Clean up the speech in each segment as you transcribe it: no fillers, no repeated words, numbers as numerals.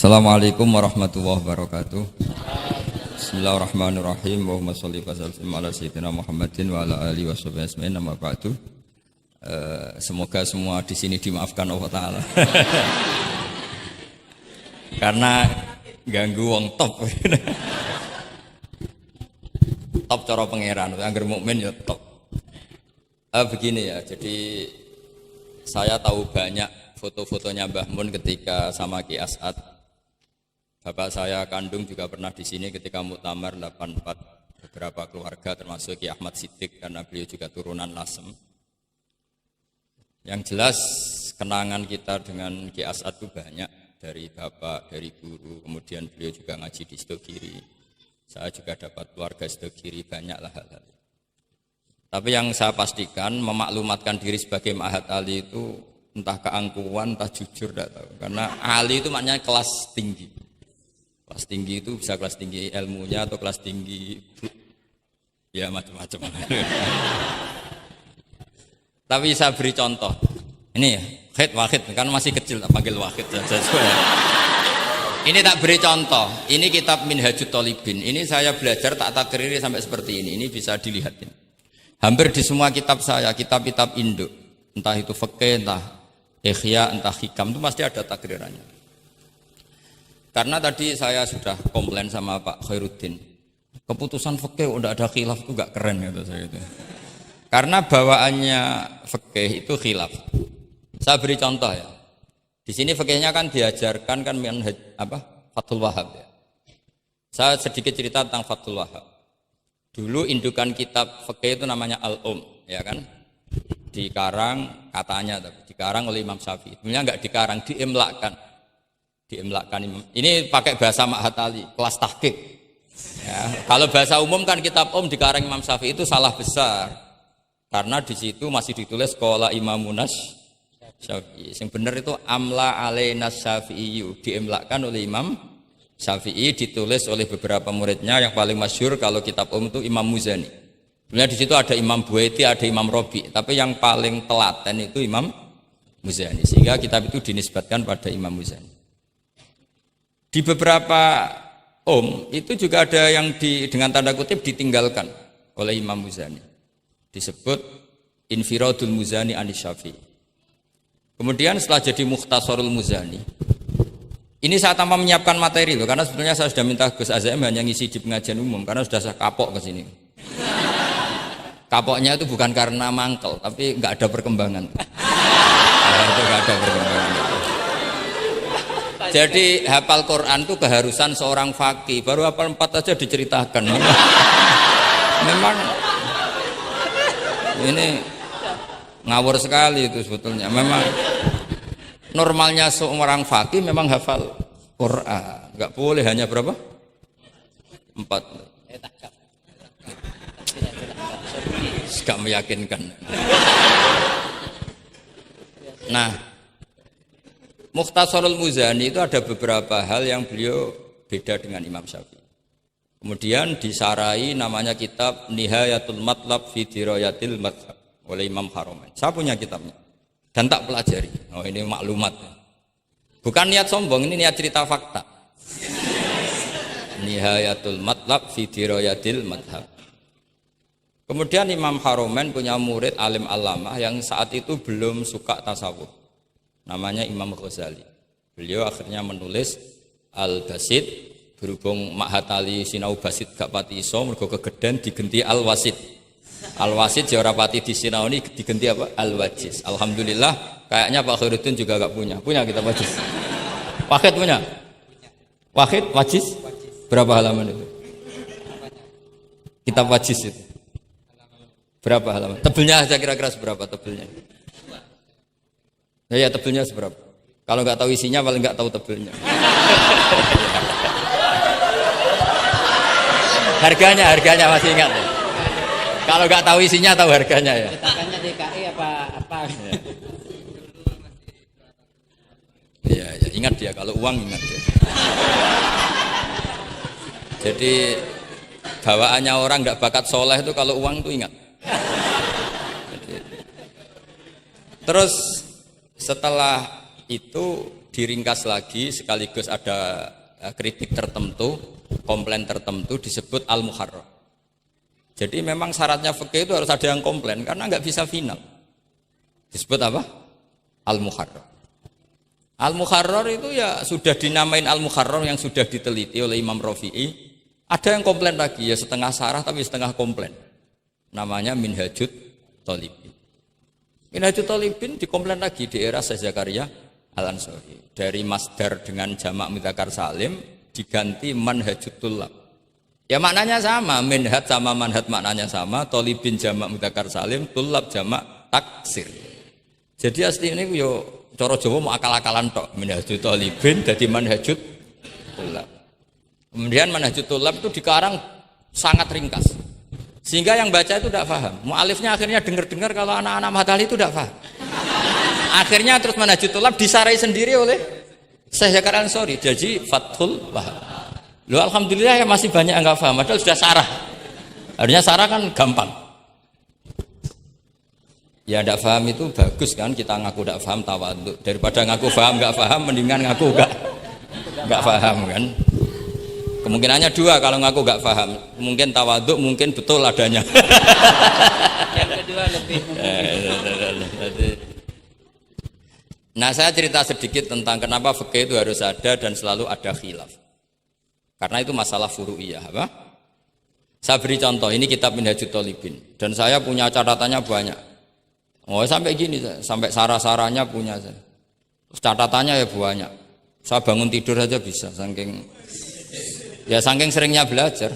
Assalamualaikum warahmatullahi wabarakatuh. Bismillahirrahmanirrahim. Allahumma sholli wa sallim ala sayyidina Muhammadin wa ala alihi washabihi ajmain. Amma ba'du. Semoga semua di sini dimaafkan Allah Ta'ala. Karena ganggu wong top. Top cara pangeran, angger mukmin ya top. Begini ya, jadi saya tahu banyak foto-fotonya Mbah Mun ketika sama Ki As'ad. Bapak saya kandung juga pernah di sini ketika Muktamar 84, beberapa keluarga termasuk Ki Ahmad Siddiq karena beliau juga turunan Lasem. Yang jelas kenangan kita dengan Ki As'ad itu banyak, dari bapak, dari guru, kemudian beliau juga ngaji di Stogiri. Saya juga dapat keluarga Stogiri, banyaklah hal-hal. Tapi yang saya pastikan memaklumatkan diri sebagai Ma'had Ali itu entah keangkuhan, entah jujur, tidak tahu. Karena Ali itu maknanya kelas tinggi. Kelas tinggi itu bisa kelas tinggi ilmunya atau kelas tinggi ya macam-macam. Tapi saya beri contoh. Ini ya, Wahid kan masih kecil, tak panggil Wahid saja. Ini tak beri contoh. Ini kitab Minhajut Thalibin. Ini saya belajar tak takriri sampai seperti ini. Ini bisa dilihat. Hampir di semua kitab saya, kitab-kitab induk, entah itu fikih, entah ihya, entah hikam, itu pasti ada takrirannya. Karena tadi saya sudah komplain sama Pak Khairuddin, keputusan fikih udah ada khilaf itu gak keren gitu saya itu. Karena bawaannya fikih itu khilaf. Saya beri contoh ya. Di sini fikihnya kan diajarkan kan Fathul Wahab ya. Saya sedikit cerita tentang Fathul Wahab. Dulu indukan kitab fikih itu namanya Al-Um, ya kan? Dikarang katanya, tapi dikarang oleh Imam Syafi'i. Sebenarnya enggak dikarang, diimlakkan. Ini pakai bahasa Ma'had Ali, kelas tahqiq. Ya, kalau bahasa umum kan kitab dikarang Imam Syafi'i itu salah besar. Karena di situ masih ditulis qala Imamunas Syafi'i. Yang benar itu amla alaina Syafi'i, diimlakkan oleh Imam Syafi'i, ditulis oleh beberapa muridnya. Yang paling masyhur kalau kitab itu Imam Muzani. Sebenarnya di situ ada Imam Buaiti, ada Imam Robi, tapi yang paling telaten itu Imam Muzani. Sehingga kitab itu dinisbatkan pada Imam Muzani. Di beberapa itu juga ada yang dengan tanda kutip ditinggalkan oleh Imam Muzani. Disebut Infiradul Muzani anis Syafi'i. Kemudian setelah jadi Mukhtasarul Muzani, ini saya tanpa menyiapkan materi loh, karena sebetulnya saya sudah minta Gus Azam hanya ngisi di pengajian umum, karena sudah saya kapok ke sini. Kapoknya itu bukan karena mangkel, tapi nggak ada perkembangan. Itu nggak ada perkembangan. Jadi hafal Quran itu keharusan seorang faqih. Baru hafal 4 aja diceritakan. Memang ini ngawur sekali itu sebetulnya. Memang normalnya seorang faqih memang hafal Quran. Enggak boleh hanya berapa? 4. Enggak meyakinkan. Nah, Mukhtasarul Muzani itu ada beberapa hal yang beliau beda dengan Imam Syafi'i. Kemudian disarai namanya kitab Nihayatul Matlab fi Dirayatil Madhab oleh Imam Haramain. Saya punya kitabnya dan tak pelajari. Oh, ini maklumat. Bukan niat sombong, ini niat cerita fakta. Nihayatul Matlab fi Dirayatil Madhab. Kemudian Imam Haramain punya murid alim alamah yang saat itu belum suka tasawuf. Namanya Imam Ghazali. Beliau akhirnya menulis Al-Basit, berhubung Ma'had Ali sinau Basit gak pati iso, mergo kegeden digenti Al-Wasit. Al-Wasit ora pati disinau ini digenti apa? Al-Wajiz. Alhamdulillah, kayaknya Pak Khairuddin juga gak punya. Punya kitab Wajiz? Wahid punya? Wahid, Wajiz? Berapa halaman itu? Kitab Wajiz itu. Berapa halaman? Tebelnya aja kira-kira seberapa tebelnya? Ya tebelnya seberapa? Kalau nggak tahu isinya paling nggak tahu tebelnya. harganya masih ingat ya? Kalau nggak tahu isinya tahu harganya ya. Cetakannya DKI apa? Iya, ya, ingat dia kalau uang ingat dia. Jadi bawaannya orang nggak bakat soleh itu kalau uang tuh ingat. Terus setelah itu diringkas lagi sekaligus ada kritik tertentu, komplain tertentu disebut al-muharrar. Jadi memang syaratnya fikih itu harus ada yang komplain karena nggak bisa final. Disebut apa? Al-muharrar. Al-muharrar itu ya sudah dinamain al-muharrar yang sudah diteliti oleh Imam Rafi'i. Ada yang komplain lagi ya setengah sarah tapi setengah komplain. Namanya Minhajut Thalibin. Minhajut Thalibin dikomplain lagi di era Syekh Zakaria Al-Ansari. Dari masdar dengan jamak mudzakkar salim diganti manhajut tullab. Ya maknanya sama, minhaj sama manhaj maknanya sama, thalibin jamak mudzakkar salim, tullab jamak taksir. Jadi asli ini yo cara Jawa mau akal-akalan tok, minhajut thalibin jadi manhajut tullab. Kemudian manhajut tullab itu dikarang sangat ringkas. Sehingga yang baca itu tidak paham. Mu'alifnya akhirnya dengar-dengar kalau anak-anak Matali itu tidak paham. Akhirnya terus manhajut tullab disarai sendiri oleh Syekh Zakaria Al-Ansari. Jadi Fathul Wahab. Loh alhamdulillah ya masih banyak yang enggak paham. Padahal sudah sarah. Harusnya sarah kan gampang. Ya tidak paham itu bagus kan kita ngaku tidak paham tawadhu. Daripada ngaku paham enggak paham mendingan ngaku enggak paham kan. Kemungkinannya dua kalau ngaku enggak paham. Mungkin tawadhu, mungkin betul adanya. Yang kedua lebih. Nah saya cerita sedikit tentang kenapa fikih itu harus ada dan selalu ada khilaf. Karena itu masalah furu'iyah apa? Saya beri contoh, ini kitab Minhajut Thalibin dan saya punya catatannya banyak. Oh sampai gini, sampai sarah-sarahnya punya saya. Terus catatannya ya banyak. Saya bangun tidur aja bisa, saking seringnya belajar.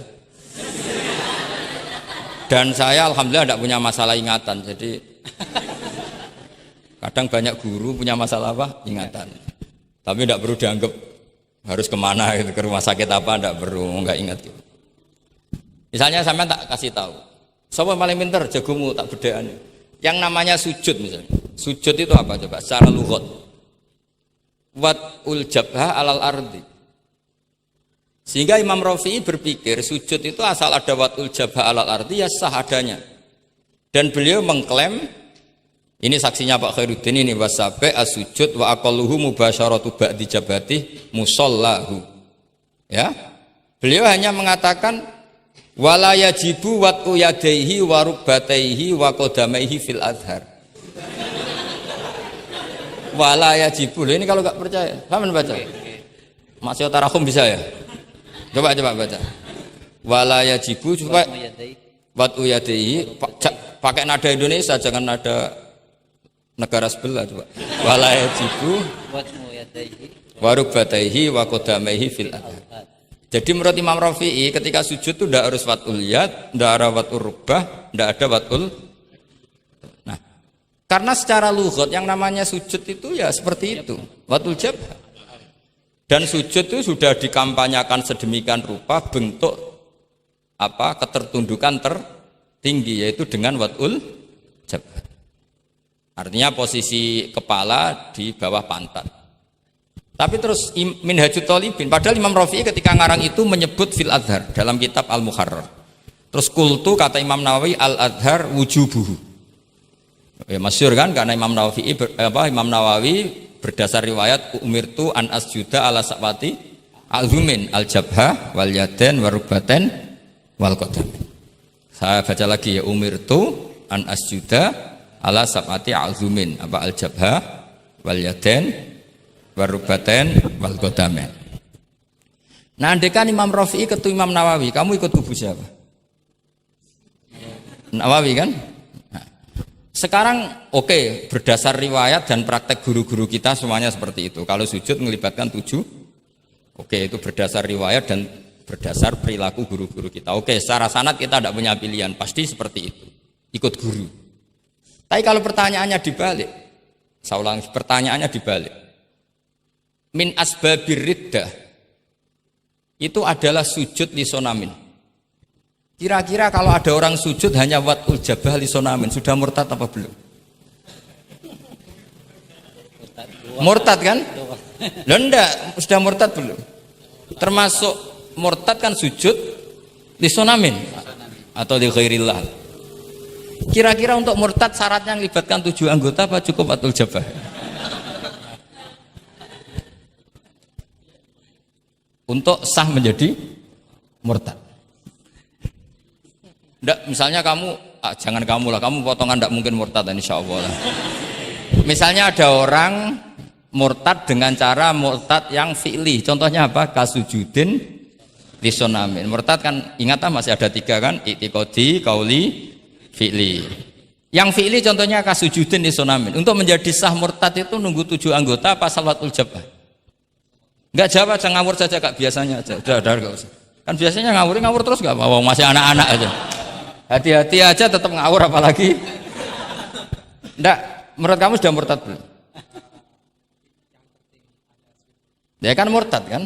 Dan saya alhamdulillah tidak punya masalah ingatan, jadi kadang banyak guru punya masalah apa? Ingatan. Tapi tidak perlu dianggap harus kemana gitu, ke rumah sakit apa, tidak perlu, nggak ingat gitu. Misalnya sampai tak kasih tahu, siapa paling pintar jagomu tak bedaan. Yang namanya sujud misalnya, sujud itu apa coba? Secara lughat, wat'ul jabha alal ardi. Sehingga Imam Rafi'i berpikir sujud itu asal ada wat'ul jabha alal ardi ya sah adanya. Dan beliau mengklaim, ini saksinya Pak Khairuddin ini wasabe as-sujud wa aqalluhu mubasyaratu ba'di jabati musallahu. Ya. Beliau hanya mengatakan wala yajibu wat'u yadaihi wa rukbataihi wa qadamaihi fil azhar. Wala yajibu. Ini kalau enggak percaya, sama baca. Masih tarahum bisa ya? Coba baca. Wala yajibu coba wat'u yadaihi pakai nada Indonesia jangan nada negara sebelah coba. Wala yajibu wa rukbataihi wa qadamaihi fil azhar. Jadi menurut Imam Rafi'i ketika sujud itu tidak harus wat'ul yad, tidak ada wat'ul rukbah, tidak ada wat'ul. Nah, karena secara lughat yang namanya sujud itu ya seperti itu, wat'ul jabha. Dan sujud itu sudah dikampanyakan sedemikian rupa bentuk apa ketertundukan tertinggi yaitu dengan wat'ul jabha. Artinya posisi kepala di bawah pantat. Tapi terus Minhajut Thalibin, padahal Imam Rafi'i ketika ngarang itu menyebut fil adhar dalam kitab Al-Muharrar. Terus kultu kata Imam Nawawi al-adhar wujubuhu. Ya masyhur kan karena Imam Nawawi berdasar riwayat umirtu an asjuda ala sabati al-zumin al-jabha wal yaden warubaten wal qadam. Saya baca lagi ya umirtu an asjuda ala sabati al-zumin apa al-jabha wal yaden warubaten wal qadam. Nah, andekan Imam Rafi'i ketemu Imam Nawawi, kamu ikut kubu siapa? Nawawi kan? Nah, sekarang oke, berdasar riwayat dan praktek guru-guru kita semuanya seperti itu. Kalau sujud melibatkan 7, oke itu berdasar riwayat dan berdasar perilaku guru-guru kita. Oke, secara sanad kita tidak punya pilihan, pasti seperti itu. Ikut guru. Tapi kalau pertanyaannya dibalik, saya ulang, pertanyaannya dibalik. Min asbabir riddah itu adalah sujud lisonamin. Kira-kira kalau ada orang sujud hanya wat'ul jabah lisonamin, sudah murtad apa belum? Murtad kan? Loh enggak, sudah murtad belum? Termasuk murtad kan sujud lisonamin atau li ghairillah. Kira-kira untuk murtad syaratnya melibatkan 7 anggota apa cukup wat'ul jabah? untuk sah menjadi murtad. Ndak, misalnya kamu, jangan kamu lah, kamu potongan ndak mungkin murtad insya Allah lah. Misalnya ada orang murtad dengan cara murtad yang fi'li, contohnya apa? Kasujudin lisonamin. Murtad kan, ingat masih ada 3 kan? I'tiqadi, qauli, fi'li. Yang fi'li contohnya kasujudin lisonamin. Untuk menjadi sah murtad itu nunggu 7 anggota apa salawatul jabah? Enggak jawab aja, ngawur saja kak, biasanya aja. Udah enggak usah. Kan biasanya ngawur terus enggak apa-apa, masih anak-anak aja. Hati-hati aja tetap ngawur apalagi. Enggak, menurut kamu sudah murtad belum? Ya kan murtad kan?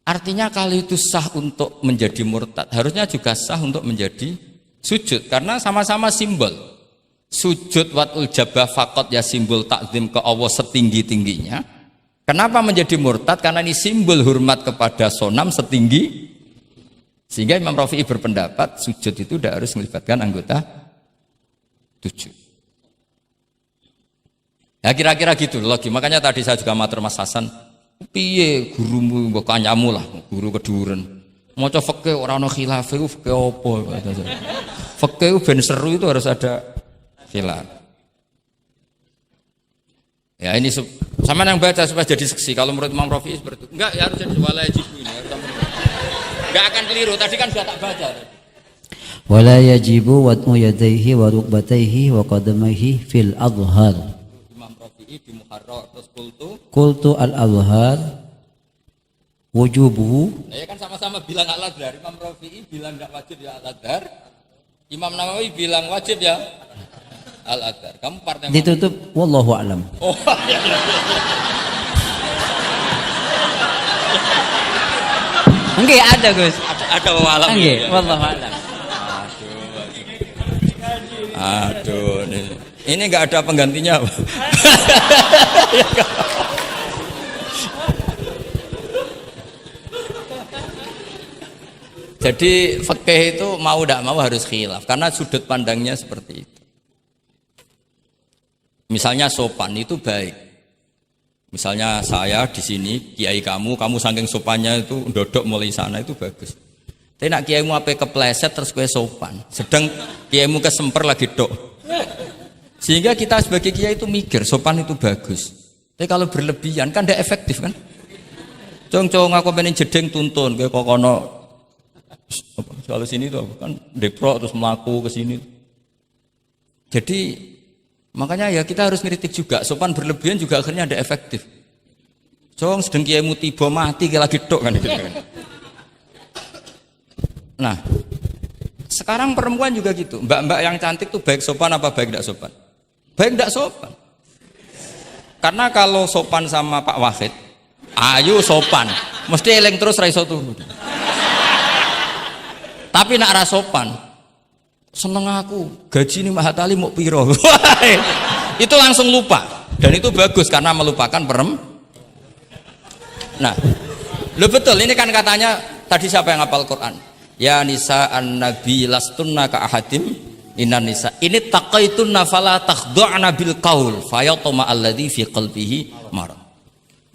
Artinya kalau itu sah untuk menjadi murtad, harusnya juga sah untuk menjadi sujud, karena sama-sama simbol. Sujud watul jabah faqat ya simbol takzim ke Allah setinggi-tingginya. Kenapa menjadi murtad? Karena ini simbol hormat kepada sonam setinggi, sehingga Imam Rafi'i berpendapat sujud itu tidak harus melibatkan anggota 7. Ya kira-kira gitu loh. Makanya tadi saya juga matur Mas Hasan, piye gurumu mbok kanyamu lah, guru keduren. Maca fikih ora ana khilaf iku fikih apa? Fikih ben seru itu harus ada khilaf. Ya ini sama yang baca supaya jadi seksi. Kalau menurut Imam Rafi'i seperti itu. Enggak, ya harus jadi wala yajibu ini. Enggak akan keliru. Tadi kan sudah tak baca. Wala yajibu wad'u yadayhi wa rukbatayhi wa qadamayhi fil adhar. Imam Rafi'i di Muharrar terus Qultu al-adhar wujubuhu. Nah, ya kan sama-sama bilang al-adhar. Imam Rafi'i bilang enggak wajib ya al-adhar. Imam Nawawi bilang wajib ya al-adhar. Kamu partai mana? Ditutup wallahu a'lam. Oh, iya. Enggak ada Gus. Ada walam. Enggak, wallahu a'lam. Aduh, ini enggak ada penggantinya. Jadi fikih itu mau tidak mau harus khilaf karena sudut pandangnya seperti itu. Misalnya sopan itu baik. Misalnya saya di sini, kiai kamu saking sopannya itu dodok mulai sana itu bagus. Tapi nak kiaimu apa kepleset terus kue sopan. Sedang kiaimu kesemper lagi dok. Sehingga kita sebagai kiai itu mikir sopan itu bagus. Tapi kalau berlebihan kan tidak efektif kan. Cong aku pengen jedeng tuntun kayak kokono. Kalau sini tuh kan deprok terus melaku ke sini. Jadi makanya ya kita harus ngeritik juga. Sopan berlebihan juga akhirnya ada efektif. Cong sedang kiaimu tiba mati kayak lagi dok kan. Nah, sekarang perempuan juga gitu. Mbak-mbak yang cantik tuh baik sopan apa baik tidak sopan? Baik tidak sopan. Karena kalau sopan sama Pak Wahid, ayo sopan, mesti eling terus ra iso turu. Tapi nak ra sopan, seneng aku, gaji ini Mahatali mau piro. Itu langsung lupa. Dan itu bagus karena melupakan Nah, lo betul ini kan katanya tadi siapa yang hafal Quran? Ya nisa an-nabi lastunna ka ahadim inan nisa. Ini taqaitunna fala takhdu'na bil qaul fayatma alladzi fi qalbihi marad.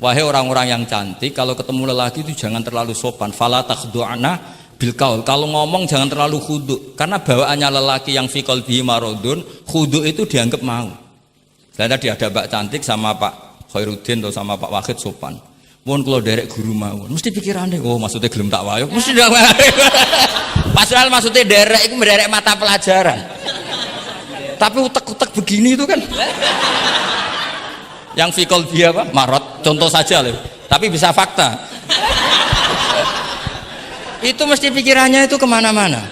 Wahai orang-orang yang cantik, kalau ketemu lelaki itu jangan terlalu sopan. Fala takhdu'na bil qaul. Kalau ngomong jangan terlalu khudu karena bawaannya lelaki yang fi qalbihi maradun, khudu itu dianggap mau. Saya tadi ada Mbak cantik sama Pak Khairuddin atau sama Pak Wahid sopan. Mohon kalau derek guru mawon, mesti pikirannya, oh maksudnya gelem tak wayo, mesti dak wayo. Padahal maksudnya derek itu menderek mata pelajaran. Tapi utek-utek begini itu kan. Yang fikol dia apa? Marot, contoh saja loh. Tapi bisa fakta. Itu mesti pikirannya itu kemana-mana.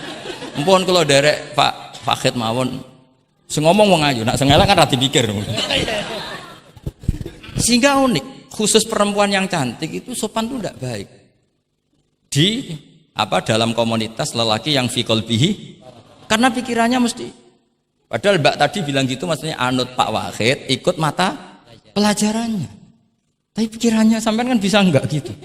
Mohon kalau derek Pak Fakid mawon, ngomong mau ngaju, nak sengaja kan rati pikir. Sehingga unik. Khusus perempuan yang cantik itu sopan itu tidak baik di dalam komunitas lelaki yang fi qalbihi, karena pikirannya mesti, padahal Mbak tadi bilang gitu maksudnya anut Pak Wahid, ikut mata pelajarannya, tapi pikirannya sampean kan bisa enggak gitu.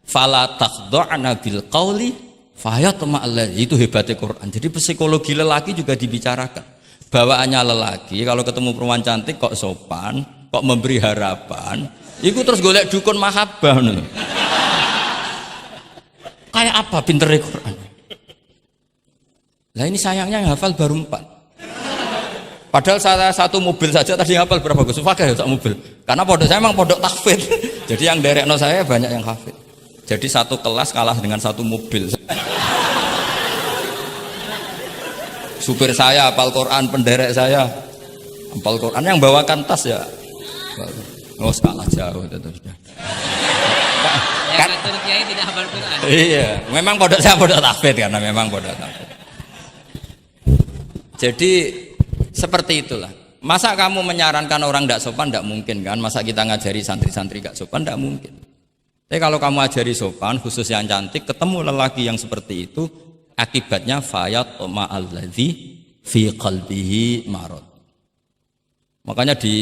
Fala takhdu'na bil qauli fayatma alladzi, itu hebatnya Quran. Jadi psikologi lelaki juga dibicarakan. Bawaannya lelaki kalau ketemu perempuan cantik kok sopan, kok memberi harapan. Iku terus golek dukun mahabbah nih. Kayak apa pinternya Quran? Lah ini sayangnya yang hafal baru 4. Padahal saya satu mobil saja tadi hafal berapa Gus? Fakih ya satu mobil. Karena pondok saya memang pondok tahfidz. Jadi yang derekno saya banyak yang hafid. Jadi satu kelas kalah dengan satu mobil. Supir saya hafal Quran, penderek saya hafal Quran, yang bawakan tas ya. Oh, kalah jauh itu sudah. Yang satu kiai tidak hafal Quran. Iya, memang pondok saya pondok tahfidz karena memang pondok tahfidz. Jadi seperti itulah. Masa kamu menyarankan orang tidak sopan? Tidak mungkin kan. Masa kita ngajari santri-santri gak sopan? Tidak mungkin. Tapi kalau kamu ajari sopan, khusus yang cantik, ketemu lelaki yang seperti itu, akibatnya fayat ma'alladzi fi qalbihi marad. Makanya di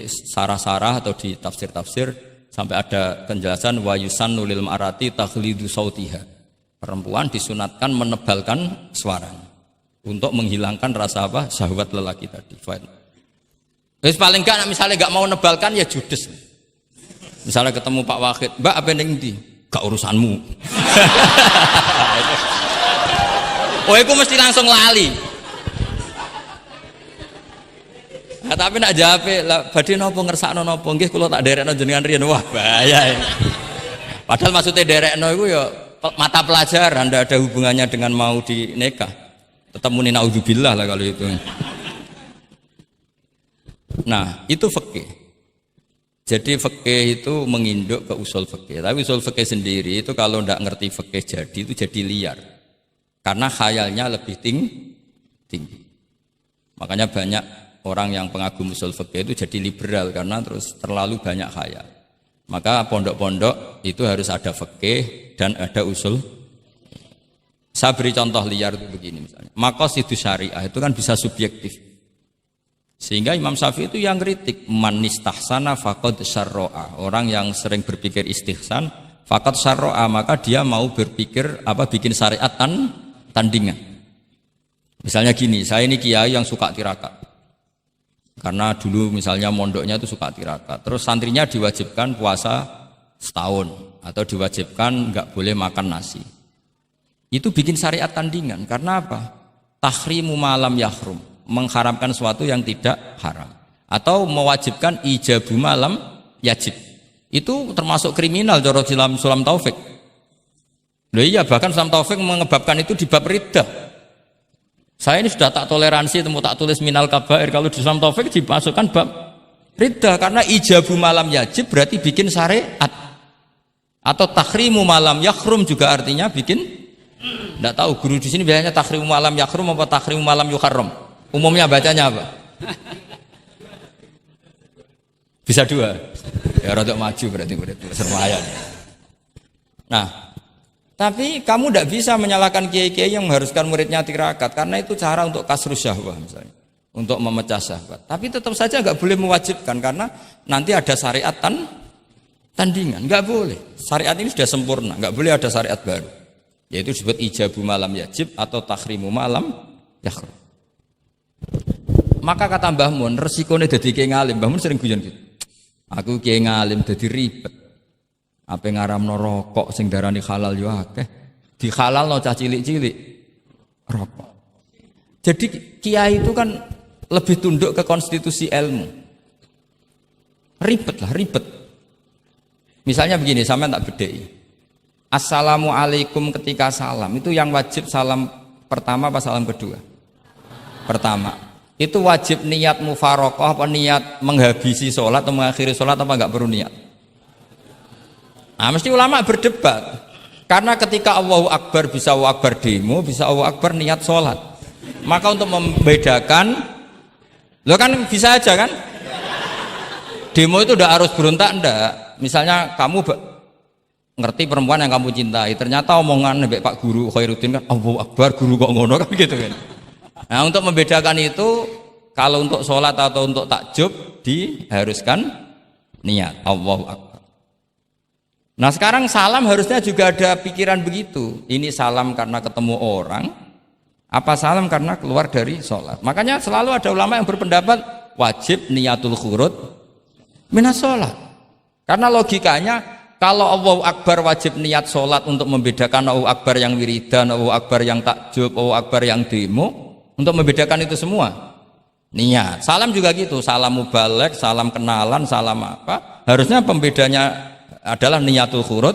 sarah-sarah atau di tafsir-tafsir sampai ada penjelasan wa yusannu lil marati takhlidu sautiha. Perempuan disunatkan menebalkan suaranya untuk menghilangkan rasa apa? Syahwat lelaki tadi. Wis paling enggak misalnya enggak mau nebalkan ya judes. Misalnya ketemu Pak Wahid, "Mbak apa ning ndi?" "Gak urusanmu." Oh, itu mesti langsung lali. Nah, tapi nak jawab, badhe napa ngersakno napa? Nggih kula tak derekno jenengan riyen. Wah, bahaya. Padahal maksudnya derekno iku ya mata pelajaran, ndak ada hubungannya dengan mau dinikah. Tetap muni naudzubillah lah kalau itu. Nah, itu fikih. Jadi fikih itu menginduk ke usul fikih. Tapi usul fikih sendiri itu kalau ndak ngerti fikih jadi itu jadi liar. Karena khayalnya lebih tinggi. Makanya banyak orang yang pengagum usul fikih itu jadi liberal karena terus terlalu banyak khayal. Maka pondok-pondok itu harus ada fikih dan ada usul. Saya beri contoh liar itu begini misalnya. Maqasidus syariah itu kan bisa subjektif. Sehingga Imam Syafi'i itu yang kritik man istahsana faqad syarra'a. Orang yang sering berpikir istihsan faqad syarra'a, maka dia mau berpikir apa bikin syariat tandingan. Misalnya gini, saya ini kiai yang suka tirakat. Karena dulu misalnya mondoknya itu suka tirakat. Terus santrinya diwajibkan puasa setahun atau diwajibkan enggak boleh makan nasi. Itu bikin syariat tandingan. Karena apa? Tahrimu malam yahrum, mengharamkan sesuatu yang tidak haram, atau mewajibkan ijabu malam yajib. Itu termasuk kriminal cara Sulam Taufik. Loh iya, bahkan Sulam Taufik mengebabkan itu di bab riddah. Saya ini sudah tak toleransi, temu tak tulis minal kabair, kalau di Sulam Taufik dimasukkan bab riddah karena ijabu malam yajib berarti bikin syariat. Atau tahrimu malam yakhrum juga artinya bikin. Tidak tahu guru di sini biasanya tahrimu malam yakhrum apa tahrimu malam yuharram. Umumnya bacanya apa? Bisa dua. Ya rodok maju berarti murid sermayan. Nah, tapi kamu tidak bisa menyalahkan kiai-kiai yang mengharuskan muridnya tirakat karena itu cara untuk kasrus syahwah misalnya, untuk memecah syahwat. Tapi tetap saja nggak boleh mewajibkan karena nanti ada syariat tandingan. Nggak boleh. Syariat ini sudah sempurna, nggak boleh ada syariat baru. Yaitu disebut ijabu malam yajib atau tahrimu malam yakhrum. Maka kata Mbah Mun, resikonya jadi kiai ngalim. Mbah Mun sering guyon gitu. Aku kiai ngalim jadi ribet. Apa ngaramno rokok sing darani halal yo akeh. Di halalno cah cilik-cilik rokok. Jadi kiai itu kan lebih tunduk ke konstitusi ilmu. Ribet. Misalnya begini, sampean tak bedheki. Assalamualaikum ketika salam itu yang wajib salam pertama apa salam kedua? Pertama. Itu wajib niat mufaroqah apa niat menghabisi sholat atau mengakhiri sholat apa enggak perlu niat? Nah, mesti ulama berdebat. Karena ketika Allahu Akbar bisa Allahu Akbar demo, bisa Allahu Akbar niat sholat. Maka untuk membedakan, lo kan bisa aja kan? Demo itu udah harus berontak enggak? Misalnya kamu ngerti perempuan yang kamu cintai, ternyata omongan nebek Pak Guru Khairuddin kan Allahu Akbar, guru kok ngono kan gitu kan. Nah, untuk membedakan itu kalau untuk sholat atau untuk takjub diharuskan niat Allahu Akbar. Nah, sekarang salam harusnya juga ada pikiran begitu. Ini salam karena ketemu orang, apa salam karena keluar dari sholat. Makanya selalu ada ulama yang berpendapat wajib niatul khurud minas sholat. Karena logikanya kalau Allahu Akbar wajib niat sholat untuk membedakan Allahu Akbar yang wiridan, Allahu Akbar yang takjub, Allahu Akbar yang demo, untuk membedakan itu semua niat. Salam juga gitu, salam mubalek, salam kenalan, salam apa, harusnya pembedanya adalah niatul khurud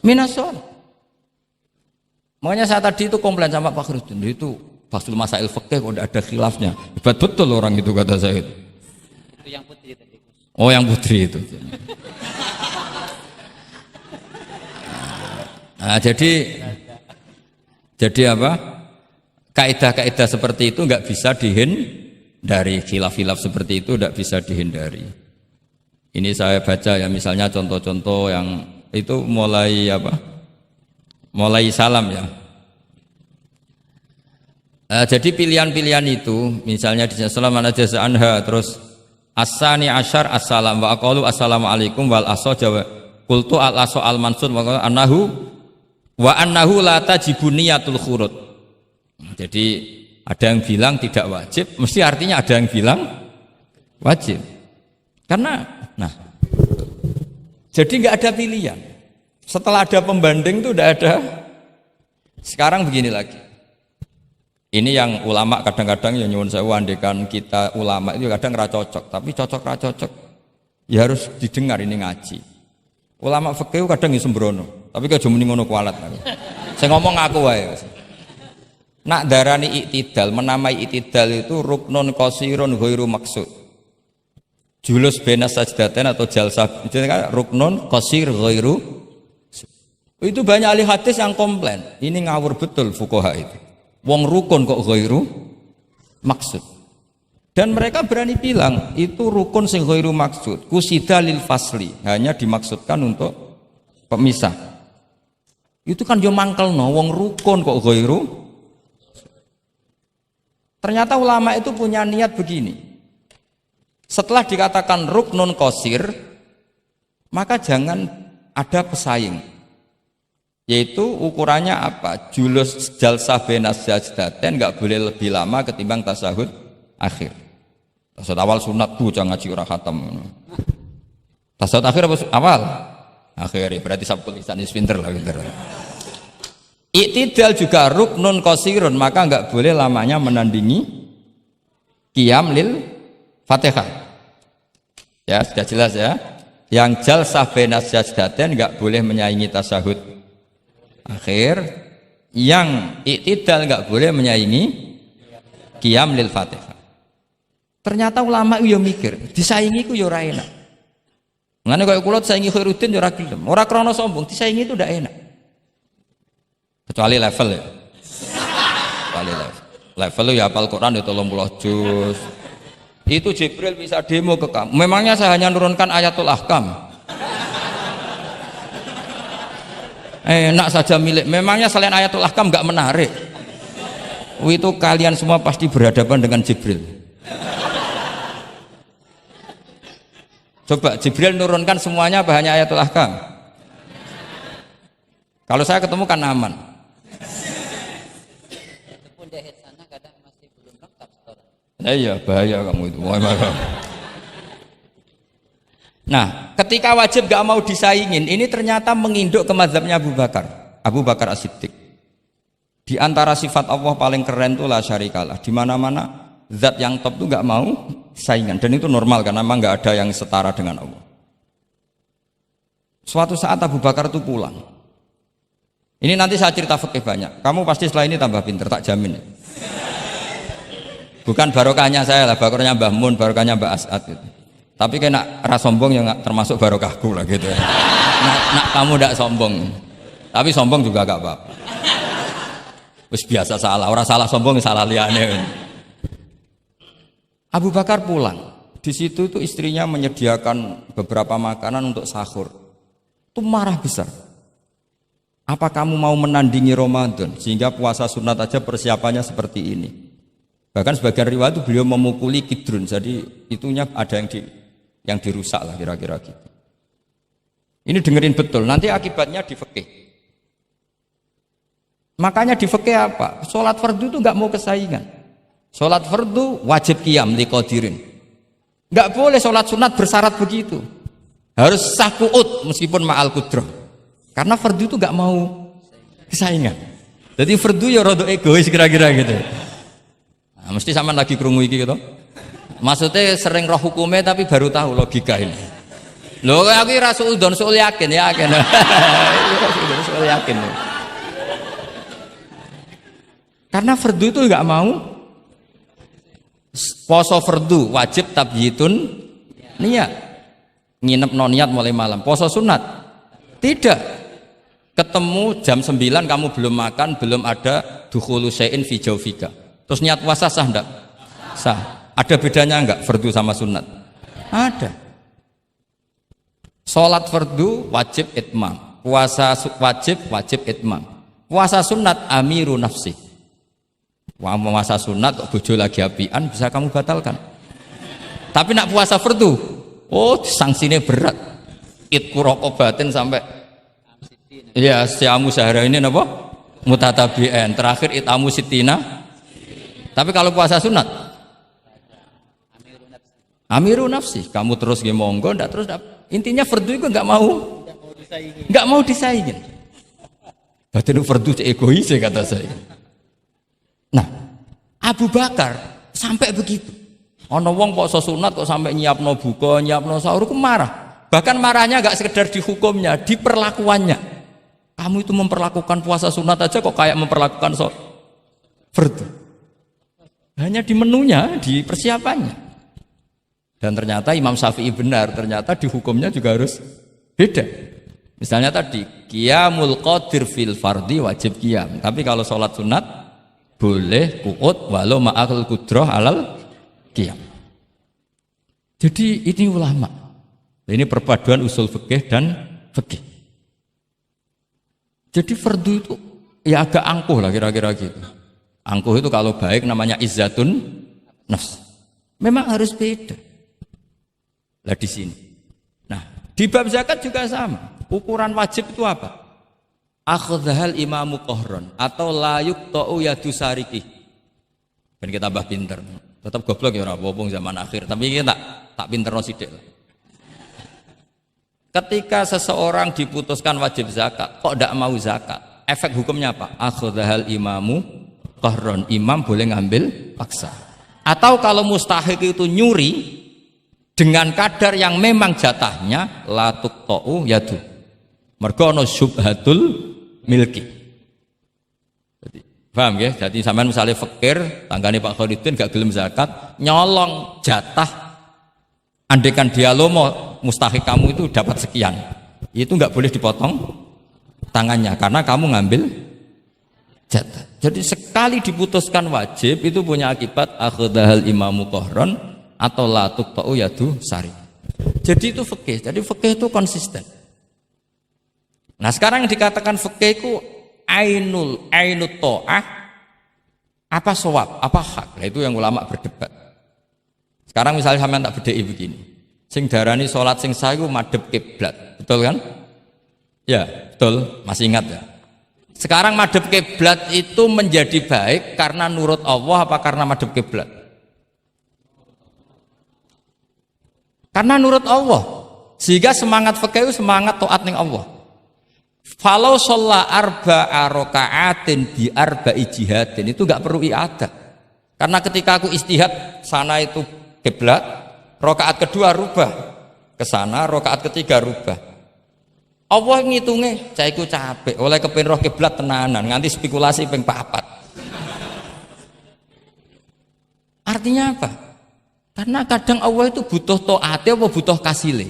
minas sholat. Makanya saya tadi itu komplain sama Pak Khurudin, itu Fasul Masail Fikih kok ada khilafnya, hebat betul orang itu kata saya itu. Itu yang putih tadi. Oh yang putri itu. Nah, jadi apa? Kaidah-kaidah seperti itu nggak bisa dihindari, khilaf-khilaf seperti itu nggak bisa dihindari. Ini saya baca ya, misalnya contoh-contoh yang itu mulai apa? Mulai salam ya. Jadi pilihan-pilihan itu, misalnya di salam anha anha, terus asani asyar assalam wa aqalu assalamualaikum wal aso jawa qultu al aso al mansur wa annahu la tajibu niyatul khurud. Jadi ada yang bilang tidak wajib, mesti artinya ada yang bilang wajib. Karena jadi nggak ada pilihan. Setelah ada pembanding itu udah ada. Sekarang begini lagi. Ini yang ulama kadang-kadang ya nyuwun sewu, andekan kita ulama itu kadang ra cocok, tapi cocok ra cocok ya harus didengar, ini ngaji. Ulama fikih kadang ya sembrono, tapi aja muni ngono kualat aku. Saya ngomong aku wae. Nak darani iktidal, menamai iktidal itu ruknun qasirun ghairu maksud. Julus benas sajdatain atau jalsah itu kan ruknun qasir ghairu. Itu banyak ahli hadis yang komplain. Ini ngawur betul fuqaha itu. Wong rukun kok ghairu maksud. Dan mereka berani bilang itu rukun sing ghairu maksud, kusida lil fasli, hanya dimaksudkan untuk pemisah. Itu kan yo mangkelno, wong rukun kok ghairu. Ternyata ulama itu punya niat begini. Setelah dikatakan ruknun qasir, maka jangan ada pesaing. Yaitu ukurannya apa? Julus jalsah benas sajdatain enggak boleh lebih lama ketimbang tasahud akhir. Tasahud awal sunat tuh jangan ngaji ora khatam. Tasahud akhir apa awal? Akhir, berarti sabtu lisan pinter lah, pinter. Iktidal juga ruknun qasirun, maka enggak boleh lamanya menandingi qiyam lil Fatihah. Ya, sudah jelas ya. Yang jalsah benas sajdatain enggak boleh menyaingi tasahud akhir, yang iktidal nggak boleh menyaingi qiyam lil Fatihah. Ternyata ulama itu ya mikir, disaingi ku ya ora enak. Ngene kaya kula disaingi Khairuddin ya ora gelem. Ora krana sombong, disaingi itu ndak enak. Kecuali level ya. Kecuali level. Level ya hafal Quran ya 30 juz. Itu Jibril bisa demo ke kamu. Memangnya saya hanya nurunkan ayatul ahkam. Enak saja milik. Memangnya selain ayatul ahkam nggak menarik? Itu kalian semua pasti berhadapan dengan Jibril. Coba Jibril nurunkan semuanya apa hanya ayatul ahkam? Kalau saya ketemu kan aman. Walaupun di sana kadang masih belum lengkap setoran. Iya bahaya kamu itu. Nah, ketika wajib gak mau disaingin, ini ternyata menginduk ke mazhabnya Abu Bakar As-Siddiq. Di antara sifat Allah paling keren itu la syarikalah. Di mana-mana zat yang top itu gak mau saingan, dan itu normal karena memang gak ada yang setara dengan Allah. Suatu saat Abu Bakar itu pulang. Ini nanti saya cerita fikih banyak. Kamu pasti setelah ini tambah pinter, tak jamin. Bukan barokahnya saya lah, barokahnya Mbah Mun, barokahnya Mbah As'ad gitu. Tapi kena ras sombong yang termasuk barokahku lah gitu ya. Nak kamu tidak sombong, tapi sombong juga gak apa-apa. Wis biasa salah, orang salah sombong salah liane. Abu Bakar pulang, di situ itu istrinya menyediakan beberapa makanan untuk sahur. Itu marah besar. Apa kamu mau menandingi Ramadan sehingga puasa sunat aja persiapannya seperti ini? Bahkan sebagian riwayat itu beliau memukuli kidrun, jadi itunya ada yang dirusak lah kira-kira gitu. Ini dengerin betul, nanti akibatnya di fikih. Makanya di fikih apa? Sholat fardu itu nggak mau kesaingan. Sholat fardu wajib qiyam liqadirin. Enggak boleh sholat sunat bersyarat begitu. Harus sah qu'ud meskipun ma'al qudrah. Karena fardu itu enggak mau kesaingan. Jadi fardu ya rada egois kira-kira gitu. Nah, mesti sampean lagi krungu iki gitu. Maksudnya sering roh hukumnya tapi baru tahu logika ini. Loh aku ra suudon soal yakin. Soal yakin. Karena fardu itu enggak mau. Poso fardu wajib tabyitun niat. Nginep non niat mulai malam. Poso sunat tidak. Ketemu jam 9 kamu belum makan, belum ada dukhulu syai'in fi jawfika. Terus niat puasa sah enggak? Sah. Ada bedanya enggak fardu sama sunat? Ada. Salat fardu wajib itmam. Puasa wajib itmam. Puasa sunat amiru nafsi. Puasa sunat kok bojo lagi apian bisa kamu batalkan. Tapi nak puasa fardu, oh sanksinya berat. Itku rokobatin sampai ya siamu sehari ini apa? Mutatabi'an. Terakhir itamu sitina. Tapi kalau puasa sunat amiru nafsi, kamu terus ge monggo, ndak terus intinya fardu itu enggak mau disaingin. Batin fardu egois kata saya. Nah, Abu Bakar sampai begitu. Ono wong poso sunat kok sampai nyiapno buka, nyiapno sahur ku marah. Bahkan marahnya enggak sekedar di hukumnya, di perlakuannya. Kamu itu memperlakukan puasa sunat aja kok kayak memperlakukan fardu. Hanya di menunya, di persiapannya. Dan ternyata Imam Syafi'i benar, ternyata di hukumnya juga harus beda. Misalnya tadi, qiyamul qadir fil fardi wajib qiyam. Tapi kalau sholat sunat, boleh qu'ud walau ma'al qudrah alal qiyam. Jadi ini ulama. Ini perpaduan usul fikih dan fikih. Jadi fardu itu ya agak angkuh lah kira-kira gitu. Angkuh itu kalau baik namanya izzatun nafs. Memang harus beda. Lah di sini. Nah, di bab zakat juga sama. Ukuran wajib itu apa? Akhdhal imamu qahron atau la yuqta'u yadu sariki. Ben kita tambah pinter. Tetap goblok ya ora apa-apa zaman akhir, tapi kita tak pinterno sithik. Ketika seseorang diputuskan wajib zakat, kok tidak mau zakat? Efek hukumnya apa? Akhdhal imamu qahron. Imam boleh ngambil paksa. Atau kalau mustahik itu nyuri dengan kadar yang memang jatahnya la tuqta'u yadu. Mergo ana syubhatul milki. Jadi, paham ya? Jadi sampean misalnya fakir, tanggane Pak Khalidin gak gelem zakat, nyolong jatah. Andaikan dia lomo mustahik kamu itu dapat sekian. Itu enggak boleh dipotong tangannya karena kamu ngambil jatah. Jadi sekali diputuskan wajib itu punya akibat akhdhal imamu qahron atau la tuqta'u yadu sari. Jadi itu fikih. Jadi fikih itu konsisten. Nah, sekarang yang dikatakan fikih itu ainut ta'ah apa shawab, apa hak. Nah, itu yang ulama berdebat. Sekarang misalnya sampean tak bedheki begini. Sing darani salat sing sah iku madhep kiblat. Betul kan? Ya, betul. Masih ingat ya? Sekarang madhep kiblat itu menjadi baik karena nurut Allah apa karena madhep kiblat? Karena nurut Allah. Sehingga semangat fikih itu semangat taat ning Allah. Falau sholla arba'a raka'atin bi arba'i jihadin itu enggak perlu i'adah. Karena ketika aku istihad sana itu kiblat, rakaat kedua rubah ke sana, rakaat ketiga rubah. Allah ngitungnya, cah iku capek, oleh kepen roh kiblat tenanan, nganti spekulasi ping 4. Artinya apa? Karena kadang Allah itu butuh taat apa butuh kasile?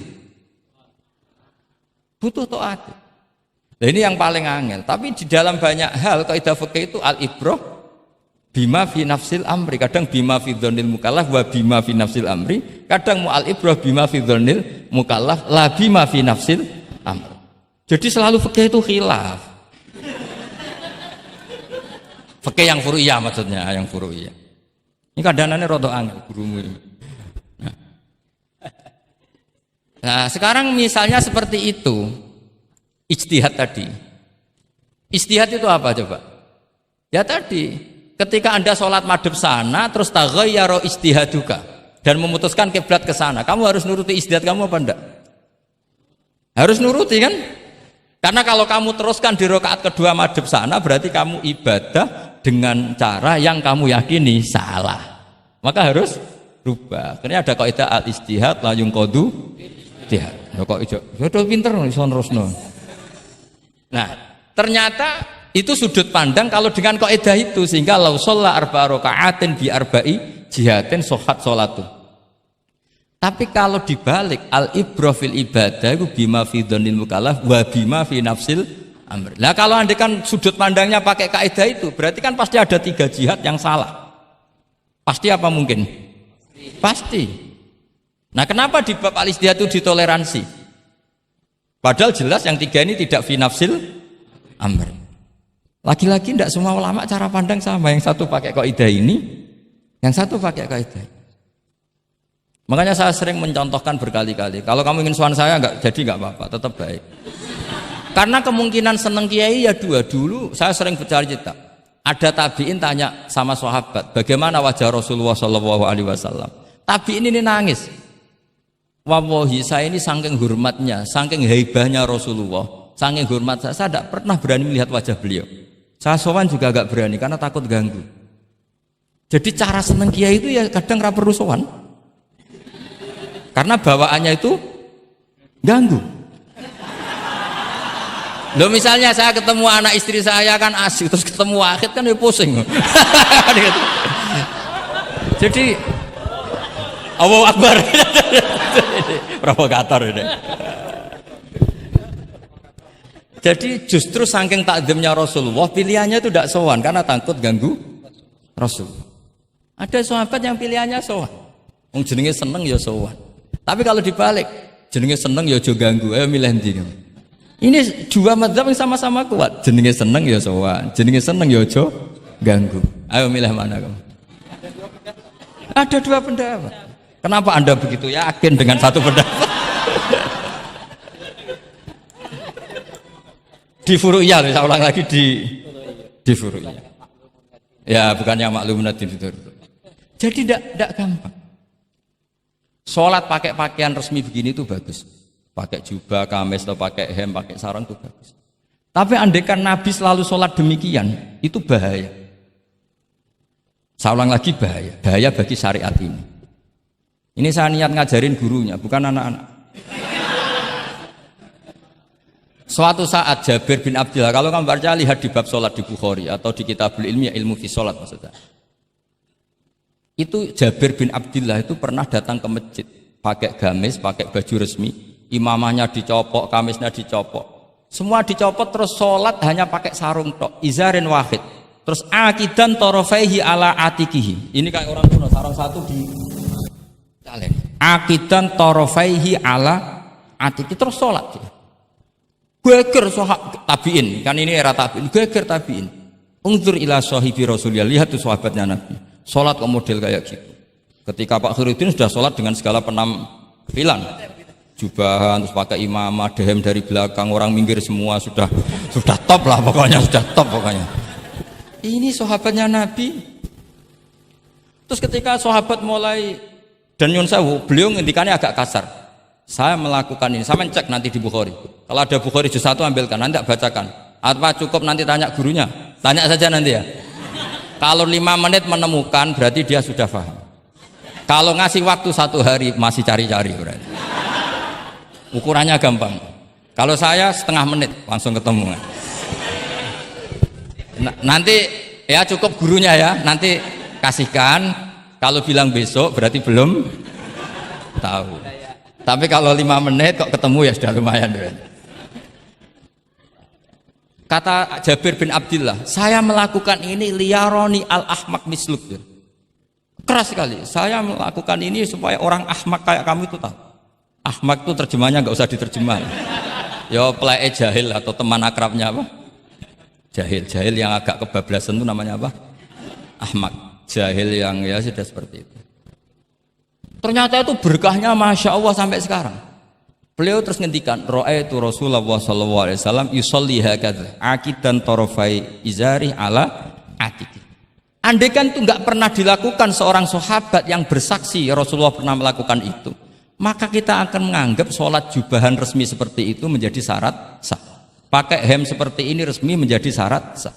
Butuh taat. Nah, ini yang paling angel. Tapi di dalam banyak hal kaidah fikih itu al-ibrah bima fi nafsil amri. Kadang bima fi dzannil mukallaf wa bima fi nafsil amri. Kadang mu al-ibrah bima fi dzannil mukallaf la bima fi nafsil amri. Jadi selalu fikih itu khilaf. Fikih yang furu'iyah maksudnya, yang furu'iyah. Ini kadang-kadang rada angel gurumu ini. Nah, sekarang misalnya seperti itu. Ijtihad tadi. Ijtihad itu apa coba? Ya tadi, ketika Anda sholat madhep sana terus taghayyara ijtihaduka. dan memutuskan kiblat ke sana, kamu harus nuruti istihad kamu apa enggak? Harus nuruti kan? Karena kalau kamu teruskan di rakaat kedua madhep sana, berarti kamu ibadah dengan cara yang kamu yakini salah. Maka harus rubah. Karena ada kaidah al istihad la yunqadu istihad. Kok ijo pinter iso nerusno. Nah, ternyata itu sudut pandang kalau dengan kaidah itu, sehingga lau sholla arba'a raka'atin bi arba'i jihatin sohat sholatu. Tapi kalau dibalik al ibrah fil ibadah itu bima fi dzanil mukallaf wa bima fi nafsil amr. Nah kalau anda kan sudut pandangnya pakai kaidah itu, berarti kan pasti ada 3 jihad yang salah. Pasti apa mungkin? Pasti. Nah kenapa di bab al istihad itu ditoleransi? Padahal jelas yang 3 ini tidak fi nafsil amr. Lagi-lagi tidak semua ulama cara pandang sama. Yang satu pakai kaidah ini, yang satu pakai kaidah. Makanya saya sering mencontohkan berkali-kali. Kalau kamu ingin sowan saya nggak apa-apa, tetap baik. Karena kemungkinan seneng kiai ya 2. Dulu saya sering bercerita. Ada tabiin tanya sama sahabat, bagaimana wajah Rasulullah Shallallahu Alaihi Wasallam. Tabiin ini nangis. Wallahi saya ini saking hormatnya, saking haibahnya Rasulullah, saking hormat saya tidak pernah berani melihat wajah beliau. Saya sowan juga agak berani karena takut ganggu. Jadi cara seneng kiai itu ya kadang ra perlu sowan. Karena bawaannya itu ganggu. Loh misalnya saya ketemu anak istri saya kan asik, terus ketemu Wahid kan ya pusing. Jadi Allahu Akbar. Provokator ini. Jadi justru saking takzimnya Rasulullah, pilihannya itu tidak sowan karena takut ganggu Rasul. Ada sahabat yang pilihannya sowan. Wong jenenge seneng ya sowan. Tapi kalau dibalik, jenenge seneng ya aja ganggu, ayo milih ndi. Ini 2 mazhab yang sama-sama kuat. Jenenge seneng ya sowan, jenenge seneng ya aja ganggu. Ayo milih mana kamu? Ada 2 pendapat. Kenapa Anda begitu yakin dengan satu pendapat? Di furu'iyah, saya ulang lagi di furu'iyah. Ya, bukannya maklum nanti itu. Jadi tidak gampang. Sholat pakai pakaian resmi begini itu bagus, pakai jubah, kamis, atau pakai hem, pakai sarung itu bagus. Tapi andaikan Nabi selalu sholat demikian, itu bahaya. Saya ulang lagi bahaya bagi syariat ini. Ini saya niat ngajarin gurunya, bukan anak-anak. Suatu saat Jabir bin Abdillah, kalau kamu baca lihat di bab sholat di Bukhari atau di Kitabul Ilmi, ilmu fi sholat maksudnya. Itu Jabir bin Abdillah itu pernah datang ke masjid pakai gamis, pakai baju resmi, imamahnya dicopok, kamisnya dicopok, semua dicopot, terus sholat hanya pakai sarung tok, izarin wahid, terus akidan torofaihi ala atikihi. Ini kayak orang kuno, sarung satu di talen, akidan torofaihi ala atiki, terus sholat. Geger sahabat tabiin, kan ini era tabiin, geger tabiin. Unzur ila sahibi Rasulullah, lihat tuh sahabatnya Nabi. Sholat ke model kayak gitu. Ketika Pak Khairuddin sudah sholat dengan segala penampilan, jubahan, terus pakai imamah, dehem dari belakang, orang minggir semua, sudah top lah pokoknya, sudah top pokoknya. Ini sahabatnya Nabi. Terus ketika sahabat mulai, dan nyun sewu, beliau ngendikannya agak kasar. Saya melakukan ini, saya mencek nanti di Bukhari. Kalau ada Bukhari juz 1 ambilkan, nanti bacakan. Apa cukup nanti tanya gurunya? Tanya saja nanti ya. Kalau 5 menit menemukan berarti dia sudah paham. Kalau ngasih waktu 1 hari masih cari-cari berarti. Ukurannya gampang. Kalau saya setengah menit langsung ketemu. Nanti ya cukup gurunya ya. Nanti kasihkan. Kalau bilang besok berarti belum tahu. Tapi kalau 5 menit kok ketemu ya sudah lumayan berarti. Kata Jabir bin Abdillah, saya melakukan ini liyaroni al-ahmak misluk. Keras sekali. Saya melakukan ini supaya orang ahmak kayak kamu itu tahu. Ahmak itu terjemahnya nggak usah diterjemah. Ya pelai jahil atau teman akrabnya apa? Jahil yang agak kebablasan itu namanya apa? Ahmak. Jahil yang ya sudah seperti itu. Ternyata itu berkahnya Masya Allah sampai sekarang. Beliau terus ngendikan, ra'aitu Rasulullah sallallahu alaihi wasallam yusolli hakadza, akidan tarafai izari ala atiki. Andai kan itu nggak pernah dilakukan seorang sahabat yang bersaksi Rasulullah pernah melakukan itu, maka kita akan menganggap sholat jubahan resmi seperti itu menjadi syarat sah. Pakai hem seperti ini resmi menjadi syarat sah.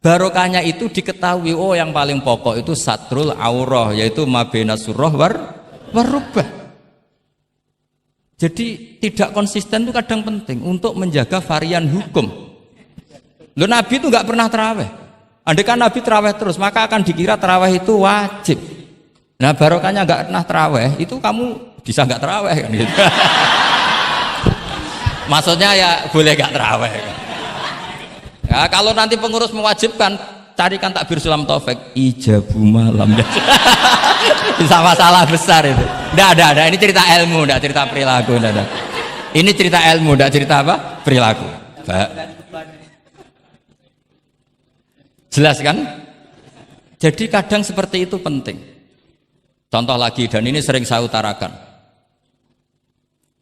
Barokahnya itu diketahui, oh yang paling pokok itu satrul aurah, yaitu mabena surah warubah. Jadi tidak konsisten itu kadang penting untuk menjaga varian hukum. Loh, Nabi itu nggak pernah terawih. Andai kan Nabi terawih terus, maka akan dikira terawih itu wajib. Nah barokahnya nggak pernah terawih, itu kamu bisa nggak terawih kan gitu. Maksudnya ya boleh nggak terawih kan. Ya, kalau nanti pengurus mewajibkan, carikan takbir sulam taufik ijabu malam. Bisa masalah besar itu. Nggak ada. Ini cerita ilmu, nggak cerita perilaku. Nggak ada. Ini cerita ilmu, nggak cerita apa? Perilaku. Jelas kan? Jadi kadang seperti itu penting. Contoh lagi, dan ini sering saya utarakan.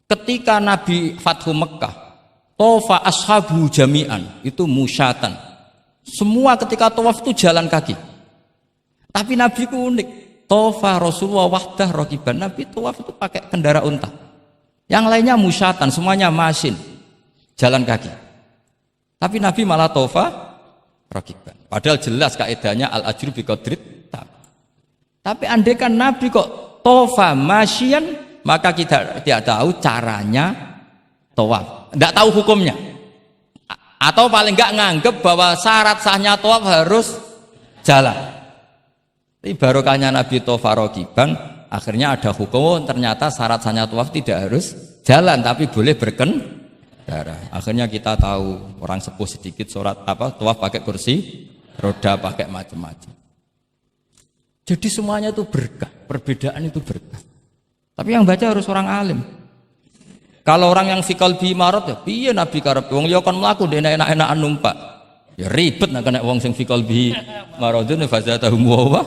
Ketika Nabi Fathu Mekah, tofa ashabu jami'an, itu musyatan. Semua ketika tawaf itu jalan kaki. Tapi Nabi itu unik. Tofa Rasulullah wahdah rokiban. Nabi tawaf itu pakai kendaraan unta. Yang lainnya musyatan, semuanya masin. Jalan kaki. Tapi Nabi malah tofa rokiban. Padahal jelas kaidahnya al-ajru biqadrit. Tapi andai kan Nabi kok tofa masyian, maka kita tidak tahu caranya tawaf, tidak tahu hukumnya, atau paling enggak nganggep bahwa syarat sahnya tawaf harus jalan. Tapi barokahnya Nabi tofa rokiban, akhirnya ada hukum, ternyata syarat sahnya tawaf tidak harus jalan, tapi boleh berkendara. Akhirnya kita tahu orang sepuh sedikit tawaf pakai kursi roda, pakai macam-macam. Jadi semuanya itu berkah, perbedaan itu berkah. Tapi yang baca harus orang alim. Kalau orang yang fikal bi marot ya piye Nabi karep wong liya kon mlaku ndek enak-enakan numpak. Ya ribet nek kena wong sing fikal bi marodun fazatahum wa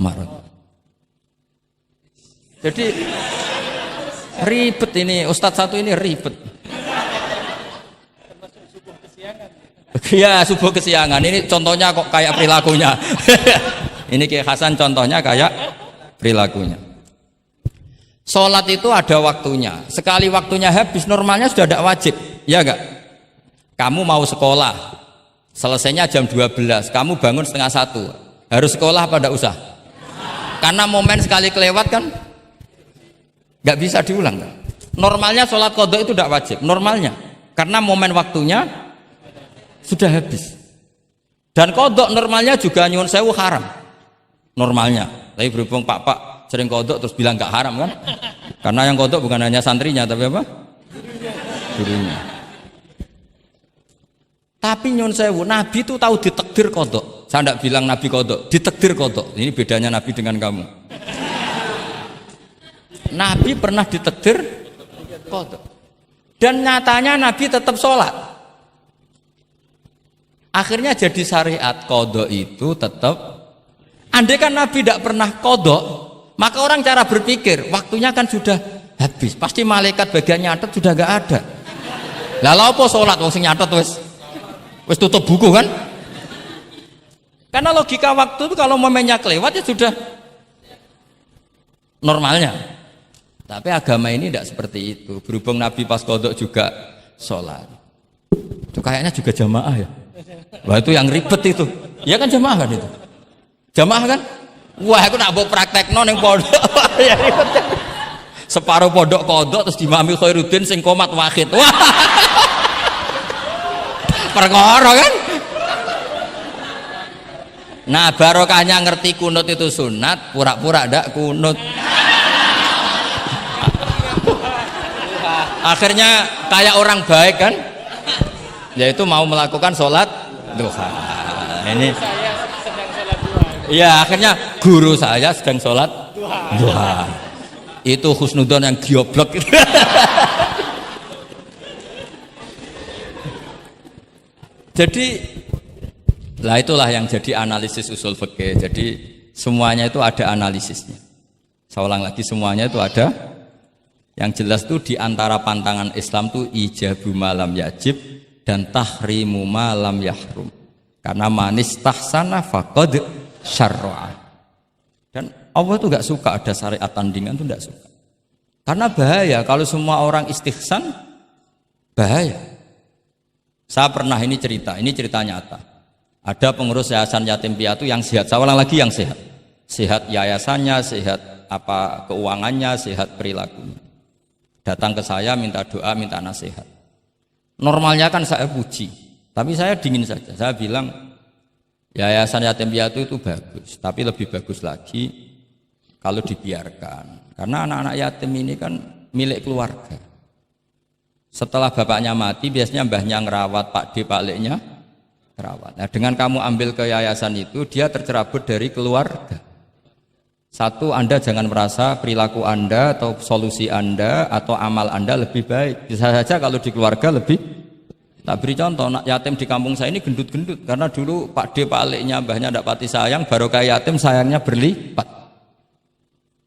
marad. Jadi ribet ini ustadz satu ini ribet. Ya subuh kesiangan ini contohnya kok kayak perilakunya. Ini Kiai Hasan contohnya kayak perilakunya. Sholat itu ada waktunya. Sekali waktunya habis, normalnya sudah tidak wajib, ya enggak? Kamu mau sekolah, selesainya jam 12, kamu bangun setengah 1, harus sekolah pada usah. Karena momen sekali kelewat kan, nggak bisa diulang. Kan? Normalnya sholat qadha itu tidak wajib, normalnya, karena momen waktunya sudah habis. Dan qadha normalnya juga nyuwun sewu haram, normalnya. Tapi berhubung Pak sering kodok terus bilang gak haram kan? Karena yang kodok bukan hanya santrinya tapi apa? Gurunya. Tapi nyun sewu, Nabi itu tahu ditakdir kodok. Saya tidak bilang Nabi kodok, ditakdir kodok. Ini bedanya Nabi dengan kamu. Nabi pernah ditakdir kodok. Dan nyatanya Nabi tetap sholat. Akhirnya jadi syariat kodok itu tetap. Andai kan Nabi tidak pernah kodok, maka orang cara berpikir waktunya kan sudah habis, pasti malaikat bagian nyatet sudah gak ada. Lalu apa sholat wong sing nyatet wis tutup buku kan? Karena logika waktu itu kalau momennya kelewat ya sudah normalnya. Tapi agama ini tidak seperti itu. Berhubung Nabi pas kodok juga sholat, itu kayaknya juga jamaah ya. Wah itu yang ribet itu. Ya kan jamaah kan itu. Jamaah kan? Wah, aku nak bawa praktek ning pondok. Ya ribet. Separuh pondok kodok terus dimami Khairuddin sing komat wahid. Wah. Perkara kan? Nah, barokahnya ngerti kunut itu sunat, pura-pura ndak kunut. Akhirnya kayak orang baik kan? Yaitu mau melakukan sholat duha. Ini iya, akhirnya guru saya sedang sholat duha. Itu husnudon yang gioblok. Jadi, lah itulah yang jadi analisis usul fikih. Jadi semuanya itu ada analisisnya. Saya ulang lagi, semuanya itu ada. Yang jelas itu di antara pantangan Islam itu ijabu malam yajib dan tahrimu malam yahrum. Karena manis tahsana faqad syar'a. Dan Allah tuh nggak suka ada syariat tandingan, tuh nggak suka. Karena bahaya kalau semua orang istihsan, bahaya. Saya pernah ini cerita nyata. Ada pengurus yayasan yatim piatu yang sehat. Saya ulang lagi, yang sehat. Sehat yayasannya, sehat apa keuangannya, sehat perilakunya. Datang ke saya minta doa, minta nasihat. Normalnya kan saya puji, tapi saya dingin saja. Saya bilang yayasan yatim piatu itu bagus, tapi lebih bagus lagi kalau dibiarkan. Karena anak-anak yatim ini kan milik keluarga. Setelah bapaknya mati, biasanya mbahnya ngerawat, Pak D, Pak Leknya ngerawat. Nah, dengan kamu ambil ke yayasan itu, dia tercerabut dari keluarga. Satu, Anda jangan merasa perilaku Anda atau solusi Anda atau amal Anda lebih baik. Bisa saja kalau di keluarga lebih. Tak beri contoh, anak yatim di kampung saya ini gendut-gendut. Karena dulu Pak D, Pak Leknya, mbahnya tidak pati sayang, barokah yatim sayangnya berlipat.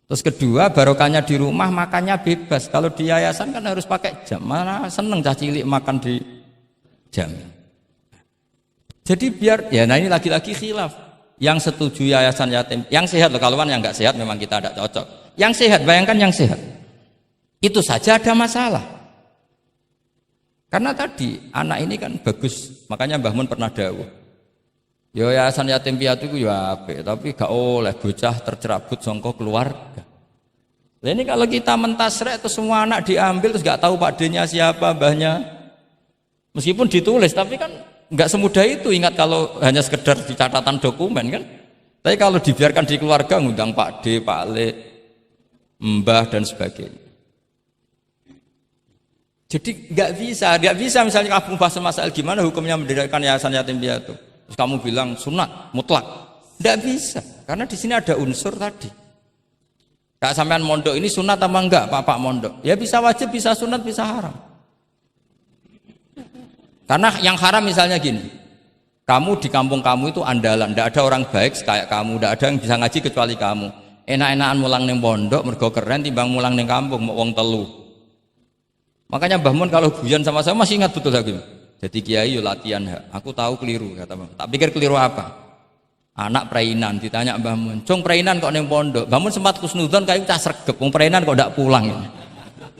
Terus kedua, barokahnya di rumah makannya bebas. Kalau di yayasan kan harus pakai jam. Mana seneng cah cilik makan di jam. Jadi biar, ya nah ini lagi-lagi khilaf. Yang setuju yayasan yatim, yang sehat loh, kalau yang nggak sehat memang kita tidak cocok. Yang sehat, bayangkan yang sehat. Itu saja ada masalah. Karena tadi anak ini kan bagus, makanya Mbah Mun pernah dawuh. Ya yayasan yatim piatu itu ya apik, tapi gak oleh bocah tercerabut sangka keluarga. Nah ini kalau kita mentasrek terus semua anak diambil terus gak tahu Pak D-nya siapa, mbahnya. Meskipun ditulis tapi kan nggak semudah itu. Ingat kalau hanya sekedar di catatan dokumen kan. Tapi kalau dibiarkan di keluarga ngundang Pak D, Pak Le, Mbah dan sebagainya. Jadi nggak bisa misalnya kamu bahas masalah gimana hukumnya mendirikan yayasan yatim piatu. Terus kamu bilang sunat mutlak, nggak bisa. Karena di sini ada unsur tadi. Kak sampean mondok ini sunat apa enggak, Pak mondok? Ya bisa wajib, bisa sunat, bisa haram. Karena yang haram misalnya gini, kamu di kampung kamu itu andalan, tidak ada orang baik kayak kamu, tidak ada yang bisa ngaji kecuali kamu. Enak-enakan mulang neng pondok, mergo keren timbang mulang neng kampung, mau wong telu. Makanya Mbah Mun kalau guyon sama saya masih ingat betul lagi. Jadi kiai yo latihan, aku tahu keliru kata Mbah. Tak pikir keliru apa? Anak perainan ditanya Mbah Mun, "Cung perainan kok neng pondok?" Mbah Mun sempat kusnudon kayak cah sregep, wong perainan kok ndak pulang ini.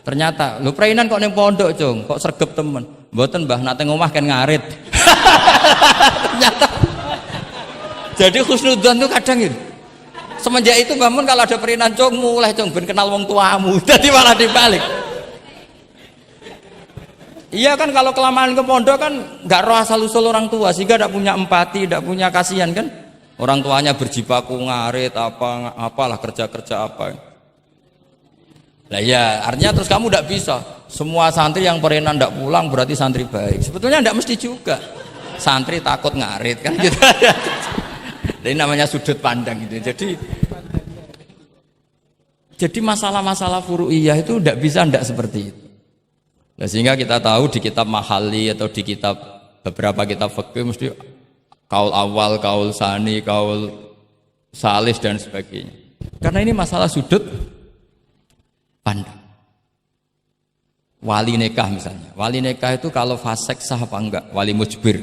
Ternyata, "Lho perainan kok neng pondok, Cung? Kok sregep temen?" "Mboten Mbah, nate ngomah kan ngarit." Ternyata. Jadi husnudon itu kadang gitu. Semenjak itu Mbah Mun kalau ada perainan, "Cung mulai Cung ben kenal wong tuamu." Jadi malah dibalik. Iya kan kalau kelamaan ke pondok kan nggak roh asal usul orang tua sehingga tidak punya empati, tidak punya kasihan kan. Orang tuanya berjibaku ngarit apalah kerja apa. Lah ya artinya terus kamu tidak bisa. Semua santri yang perenan tidak pulang berarti santri baik. Sebetulnya tidak mesti juga. Santri takut ngarit kan gitu. Ini namanya sudut pandang gitu. Jadi masalah-masalah furu'iyah itu tidak bisa tidak seperti itu. Nah, sehingga kita tahu di kitab Mahali atau di kitab beberapa kitab fikih mesti kaul awal, kaul sani, kaul salis dan sebagainya. Karena ini masalah sudut pandang. Wali nikah misalnya. Wali nikah itu kalau fasik sah apa enggak? Wali mujbir.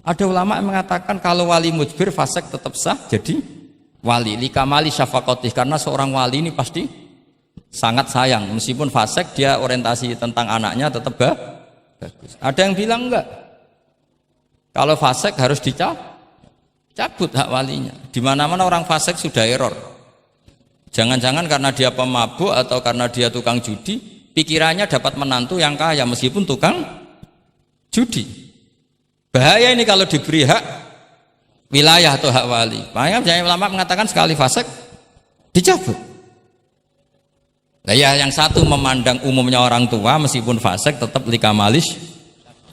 Ada ulama yang mengatakan kalau wali mujbir fasik tetap sah jadi wali. Likamali syafaqatih, karena seorang wali ini pasti sangat sayang, meskipun fasik dia orientasi tentang anaknya tetap bagus. Ada yang bilang enggak, kalau fasik harus dicabut hak walinya. Di mana-mana orang fasik sudah error. Jangan-jangan karena dia pemabuk atau karena dia tukang judi, pikirannya dapat menantu yang kaya meskipun tukang judi. Bahaya ini kalau diberi hak wilayah atau hak wali. Makanya banyak ulama mengatakan sekali fasik dicabut. Nah ya yang satu memandang umumnya orang tua meskipun fasik tetap likamalis.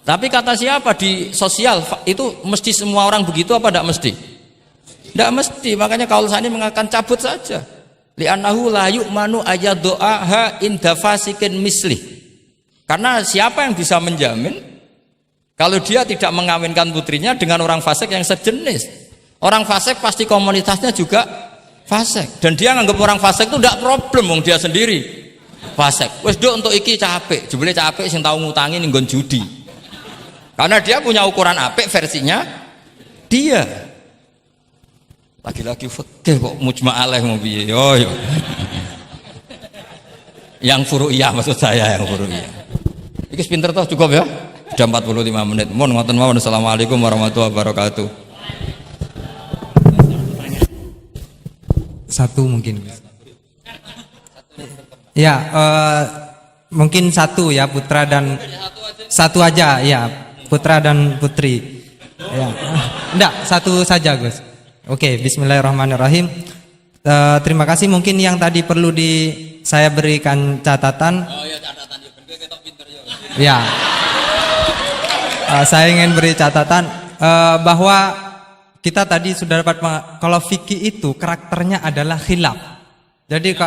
Tapi kata siapa di sosial itu mesti semua orang begitu apa tidak mesti? Tidak mesti. Makanya kaul sani mengatakan cabut saja. Li'annahu la yu'manu ayadu'aha inda fasikin mislih. Karena siapa yang bisa menjamin kalau dia tidak mengawinkan putrinya dengan orang fasik yang sejenis? Orang fasik pasti komunitasnya juga fasik, dan dia nganggap orang fasik itu tidak problem, wong dia sendiri fasik. Wes dok untuk iki capek, jebule capek sing tahu ngutangi ning nggon judi. Karena dia punya ukuran apik versinya dia. Lagi-lagi fikih kok mujma' alaih mau piye? Yo yo. Yang furu'iyah maksud saya, yang furu'iyah. Iki pinter toh, cukup ya? Sudah 45 menit. Mohon ngoten mawon. Assalamualaikum warahmatullahi wabarakatuh. Satu mungkin. Ya, mungkin satu ya, putra dan satu aja ya, putra dan putri. Ya. Enggak, satu saja, Gus. Oke, bismillahirrahmanirrahim. Terima kasih. Mungkin yang tadi perlu saya berikan catatan. Oh ya, catatan ya. Saya ingin beri catatan bahwa kita tadi sudah dapat kalau fikih itu karakternya adalah khilaf. Jadi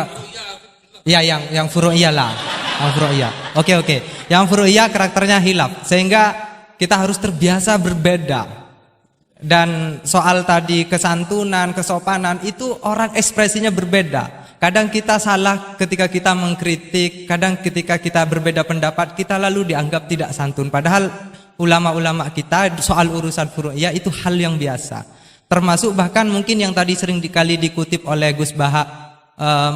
ya yang furu'iyah lah, yang furu'iyah. Oke. Yang furu'iyah karakternya khilaf sehingga kita harus terbiasa berbeda. Dan soal tadi kesantunan, kesopanan itu orang ekspresinya berbeda. Kadang kita salah ketika kita mengkritik, kadang ketika kita berbeda pendapat kita lalu dianggap tidak santun. Padahal ulama-ulama kita soal urusan furu'iyah itu hal yang biasa. Termasuk bahkan mungkin yang tadi sering dikali dikutip oleh Gus Baha,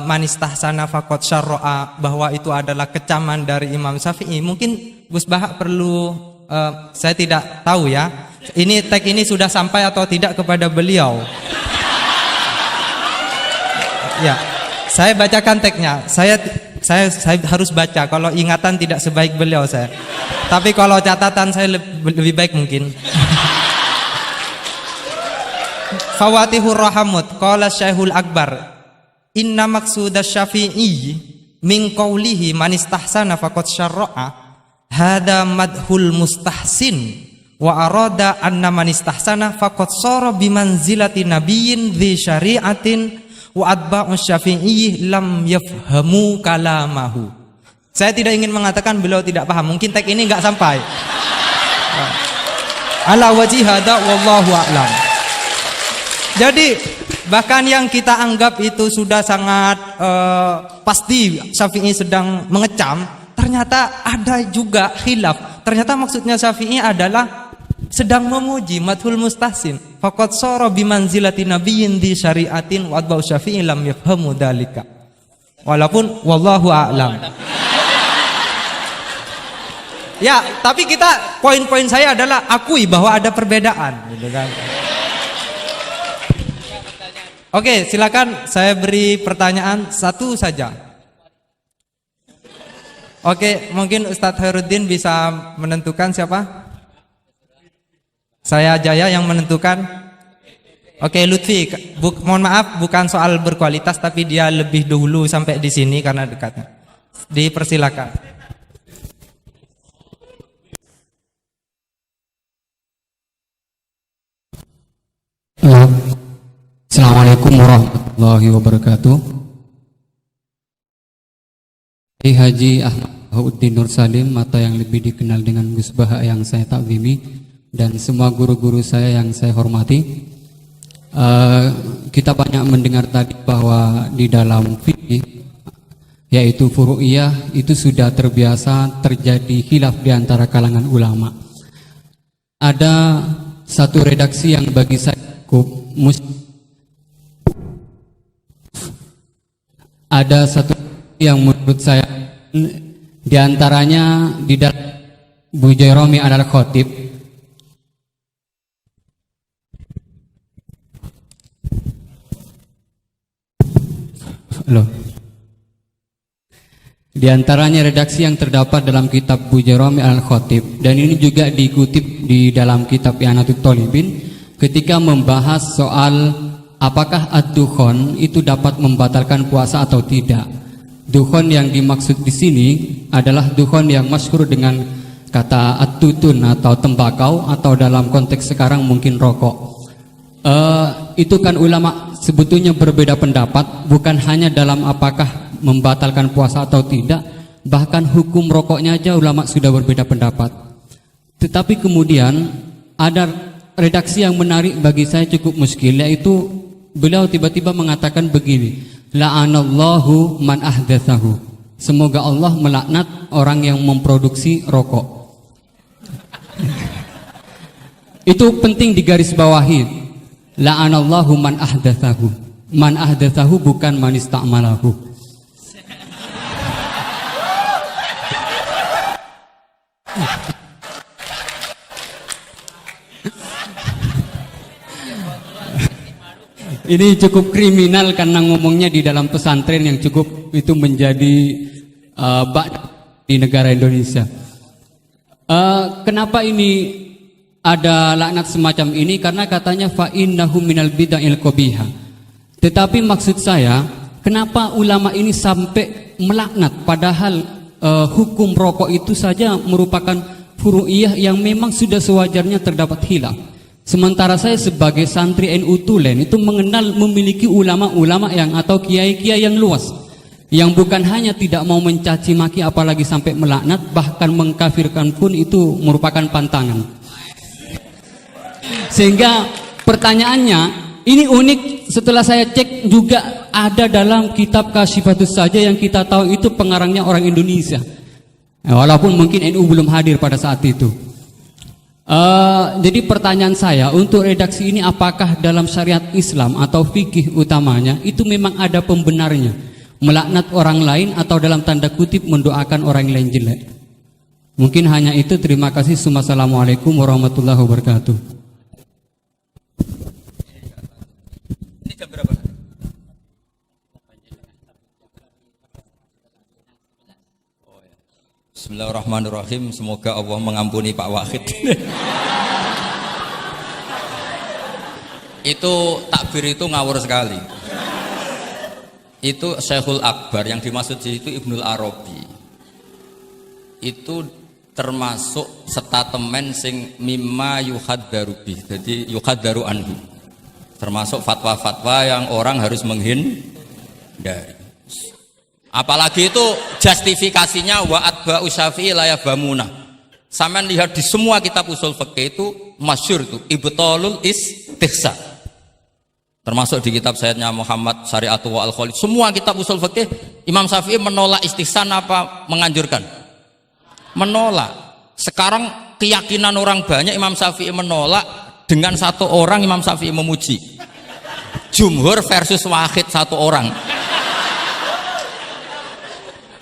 manistahsana faqad syarra'a, bahwa itu adalah kecaman dari Imam Syafi'i. Mungkin Gus Baha perlu, saya tidak tahu ya. Ini tag ini sudah sampai atau tidak kepada beliau? Ya, saya bacakan tagnya. Saya harus baca. Kalau ingatan tidak sebaik beliau saya. Tapi kalau catatan saya lebih baik mungkin. Fawatihur Rahamut qala Syekhul Akbar inna maqsudash Syafi'i min qawlihi man istahsana faqad syarra'a hada madhul mustahsin wa arada anna man istahsana faqad sara bimanzilati nabiyyin dzi syari'atin wa atba'u Syafi'i lam yafhamu kalamahu. Saya tidak ingin mengatakan beliau tidak paham, mungkin tag ini enggak sampai. Ala wajhi hada wallahu a'lam. Jadi bahkan yang kita anggap itu sudah sangat pasti Syafi'i sedang mengecam, ternyata ada juga khilaf. Ternyata maksudnya Syafi'i adalah sedang memuji, madhul mustahsin. Faqad sara bimanzilati nabiyyin di syari'atin wa atba'u Syafi'i lam yafhamu dzalika. Walaupun wallahu a'lam. Ya, tapi poin-poin saya adalah akui bahwa ada perbedaan, gitu kan. Oke, silakan saya beri pertanyaan satu saja. Oke, mungkin Ustadz Khairuddin bisa menentukan siapa? Saya Jaya yang menentukan. Oke, Lutfi, mohon maaf bukan soal berkualitas tapi dia lebih dahulu sampai di sini karena dekatnya. Dipersilakan. Assalamualaikum warahmatullahi wabarakatuh. Haji Ahmad Bahuddin Nur Salim atau yang lebih dikenal dengan Gus Baha yang saya takzimi dan semua guru-guru saya yang saya hormati. Kita banyak mendengar tadi bahwa di dalam fikih yaitu furu'iyah itu sudah terbiasa terjadi khilaf di antara kalangan ulama. Ada satu redaksi yang bagi saya cukup ada satu yang menurut saya diantaranya di dalam Bujairami al-Khatib di antaranya redaksi yang terdapat dalam kitab Bujairami al-Khatib dan ini juga dikutip di dalam kitab I'anatul Talibin ketika membahas soal apakah ad-dukhon itu dapat membatalkan puasa atau tidak. Dukhon yang dimaksud di sini adalah dukhon yang masyhur dengan kata at-tutun atau tembakau atau dalam konteks sekarang mungkin rokok. Itu kan ulama sebetulnya berbeda pendapat, bukan hanya dalam apakah membatalkan puasa atau tidak, bahkan hukum rokoknya aja ulama sudah berbeda pendapat. Tetapi kemudian ada redaksi yang menarik bagi saya cukup muskil, yaitu beliau tiba-tiba mengatakan begini, la'anallahu man ahdatsahu. Semoga Allah melaknat orang yang memproduksi rokok. Itu penting digarisbawahi. La'anallahu man ahdatsahu. Man ahdatsahu bukan man ista'malahu. Ini cukup kriminal karena ngomongnya di dalam pesantren yang cukup itu menjadi di negara Indonesia. Kenapa ini ada laknat semacam ini? Karena katanya fa innahu minal bid'il qabihah. Tetapi maksud saya, kenapa ulama ini sampai melaknat padahal hukum rokok itu saja merupakan furu'iyah yang memang sudah sewajarnya terdapat khilaf. Sementara saya sebagai santri NU Tulen itu mengenal memiliki ulama-ulama yang atau kiai-kiai yang luas, yang bukan hanya tidak mau mencaci maki apalagi sampai melaknat, bahkan mengkafirkan pun itu merupakan pantangan. Sehingga pertanyaannya ini unik, setelah saya cek juga ada dalam kitab Kasyifatus saja yang kita tahu itu pengarangnya orang Indonesia, walaupun mungkin NU belum hadir pada saat itu. Jadi pertanyaan saya untuk redaksi ini, apakah dalam syariat Islam atau fikih utamanya itu memang ada pembenarnya melaknat orang lain atau dalam tanda kutip mendoakan orang lain jelek? Mungkin hanya itu. Terima kasih. Assalamualaikum warahmatullahi wabarakatuh. Ini jam berapa? Bismillahirrahmanirrahim. Semoga Allah mengampuni Pak Wahid. Itu takbir itu ngawur sekali. Itu Syekhul Akbar, yang dimaksud di situ Ibnul Arabi. Itu termasuk statemen sing mimma yuhaddaru bih. Jadi yuhaddaru anhu. Termasuk fatwa-fatwa yang orang harus menghindari. Apalagi itu justifikasinya wa atba'u syafi'i la yabamuna. Sampean lihat di semua kitab usul fikih itu masyhur itu ibtalul istihsan. Termasuk di kitab Sayyidina Muhammad Syari'atu wa Al-Khalid. Semua kitab usul fikih Imam Syafi'i menolak istihsan apa menganjurkan? Menolak. Sekarang keyakinan orang banyak Imam Syafi'i menolak, dengan satu orang Imam Syafi'i memuji. Jumhur versus wahid satu orang.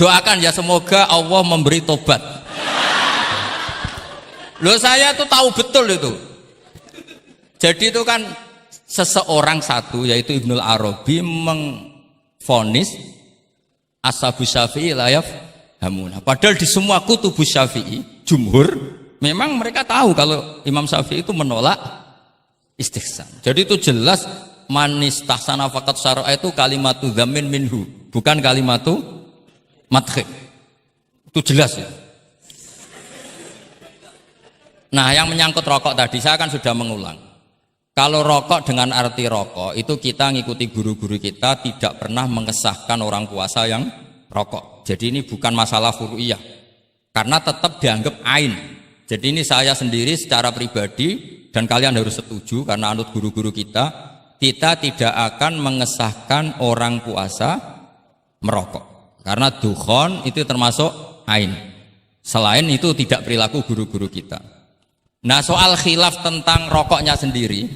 Doakan ya semoga Allah memberi tobat. Loh, saya tuh tahu betul itu. Jadi itu kan seseorang satu, yaitu Ibnul Arabi, mengvonis ashabu syafi'i la yafhamuna. Padahal di semua kutubus syafi'i, jumhur, memang mereka tahu kalau Imam Syafi'i itu menolak istihsan. Jadi itu jelas manis tahsana faqat syara'a itu kalimatu dzamin minhu, bukan kalimatu madhib. Itu jelas ya. Nah, yang menyangkut rokok tadi saya kan sudah mengulang. Kalau rokok dengan arti rokok itu kita ngikuti guru-guru kita, tidak pernah mengesahkan orang puasa yang rokok. Jadi ini bukan masalah furu'iyah, karena tetap dianggap ain. Jadi ini saya sendiri secara pribadi, dan kalian harus setuju karena anut guru-guru kita tidak akan mengesahkan orang puasa merokok. Karena dukhon itu termasuk ain. Selain itu tidak perilaku guru-guru kita. Nah, soal khilaf tentang rokoknya sendiri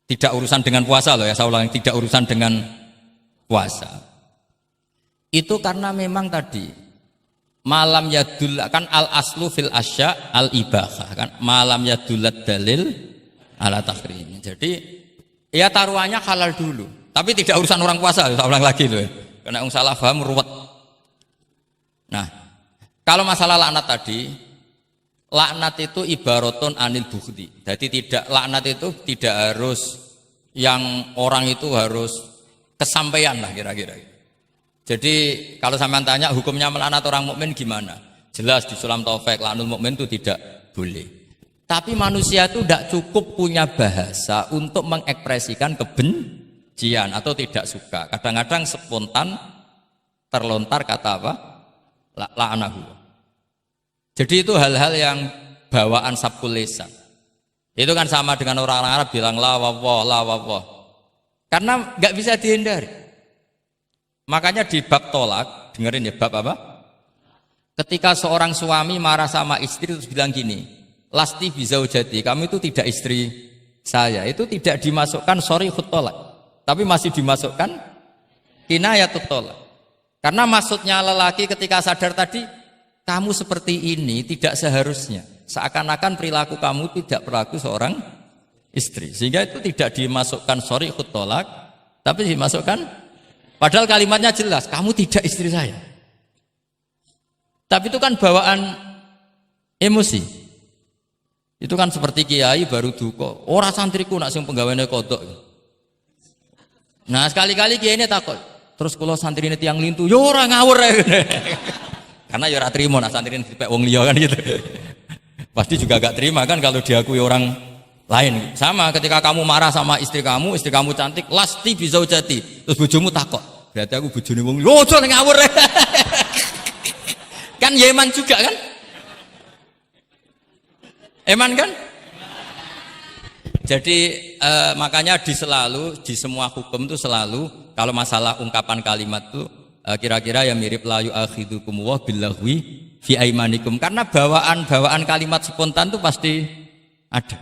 tidak urusan dengan puasa loh ya, saya ulang, tidak urusan dengan puasa. Itu karena memang tadi malam yadul kan al aslu fil asya al ibahah kan, malam yadulat dalil ala tahrim. Jadi ya taruhannya halal dulu, tapi tidak urusan orang puasa, saya ulang lagi loh ya. Karena yang salah paham ruwet. Nah, kalau masalah laknat tadi, laknat itu ibaratun anil bukhdi. Jadi tidak, laknat itu tidak harus yang orang itu harus kesampaian lah kira-kira. Jadi kalau sampean tanya hukumnya melaknat orang mukmin gimana? Jelas di Sulam Taufik laknul mukmin itu tidak boleh. Tapi manusia itu tidak cukup punya bahasa untuk mengekspresikan kebencian atau tidak suka. Kadang-kadang spontan terlontar kata apa? La'anahu. Jadi itu hal-hal yang bawaan sabkul lisan. Itu kan sama dengan orang Arab bilang la wawah. Karena nggak bisa dihindari. Makanya di bab tolak, dengerin ya, bab apa? Ketika seorang suami marah sama istri terus bilang gini, lasti bizaujati, kamu itu tidak istri saya itu tidak dimasukkan sharihut tolak, tapi masih dimasukkan kinayatut tolak. Karena maksudnya lelaki ketika sadar tadi, kamu seperti ini tidak seharusnya. Seakan-akan perilaku kamu tidak perilaku seorang istri. Sehingga itu tidak dimasukkan sharihut tolak, tapi dimasukkan, padahal kalimatnya jelas, kamu tidak istri saya. Tapi itu kan bawaan emosi. Itu kan seperti kiai baru duka, ora santriku nak sing penggaweane kodok. Nah sekali-kali kiai ini takut, terus kalau santri ini tiang lintu, yo ora ngawur ya. Karena ya ora trimo nak santri ini dipek wong liya kan gitu. Pasti juga gak terima kan kalau diakui orang lain. Sama ketika kamu marah sama istri kamu cantik, lasti bisa ujati, terus bojomu takut, berarti aku bojone wong liya, ojo ngawur. Kan Yeman juga kan? Eman kan? Jadi makanya di semua hukum itu selalu kalau masalah ungkapan kalimat itu kira-kira ya mirip la yu'akhidukum wa billahwi fi aimanikum, karena bawaan kalimat spontan itu pasti ada.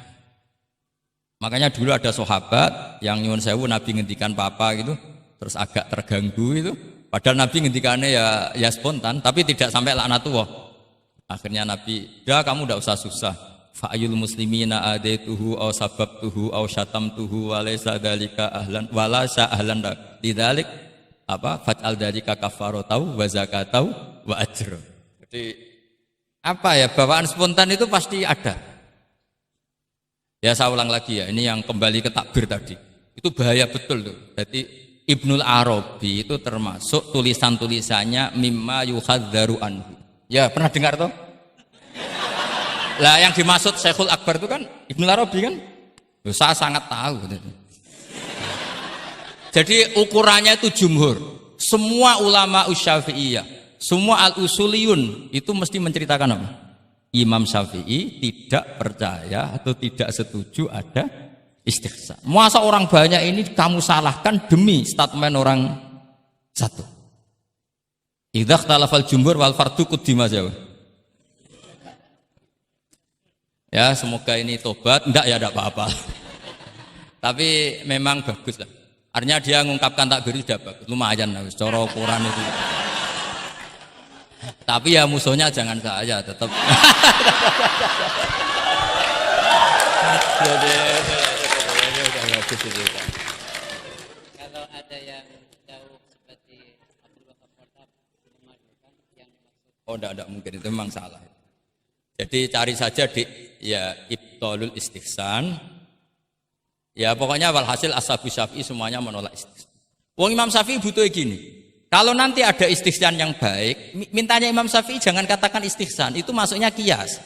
Makanya dulu ada sahabat yang nyuwun sewu Nabi ngendikan papa gitu, terus agak terganggu itu, padahal Nabi ngendikannya ya spontan, tapi tidak sampai laknatullah. Akhirnya Nabi, "Dah kamu tidak usah susah. Fa'ayul muslimina adaituhu aw sababtuhu aw syatamtuhu wa laysa dzalika ahlan wala sa ahlan lidzalik faj'al dzalika kafaratau wa zakatau wa ajra." Jadi bawaan spontan itu pasti ada. Ya saya ulang lagi ya, ini yang kembali ke takbir tadi. Itu bahaya betul tuh. Jadi Ibnul Arabi itu termasuk tulisan-tulisannya mimma yuhadzaru anhu. Ya pernah dengar toh? Lah yang dimaksud Syekhul Akbar itu kan Ibnu Arabi kan? Saya sangat tahu. Jadi ukurannya itu jumhur. Semua ulama Syafi'iyah, semua al-usuliyun itu mesti menceritakan apa? Imam Syafi'i tidak percaya atau tidak setuju ada istighsa. Masa orang banyak ini kamu salahkan demi statement orang satu. Idza ikhtalafal jumhur wal fardu quddima jawab. Ya semoga ini tobat, enggak ya enggak apa-apa. Tapi memang bagus lah. Artinya dia mengungkapkan takbir itu sudah bagus, lumayan lah, cara ukuran itu. Tapi ya musuhnya jangan saya tetap. Kalau ada yang jauh seperti Abdul Wahab memadukan yang dimaksud. Enggak mungkin, itu memang salah. Jadi cari saja di ya ibtalul istihsan. Ya pokoknya walhasil ashabu Syafi'i semuanya menolak istihsan. Wong Imam Syafi'i butuh gini. Kalau nanti ada istihsan yang baik, mintanya Imam Syafi'i jangan katakan istihsan, itu masuknya kias.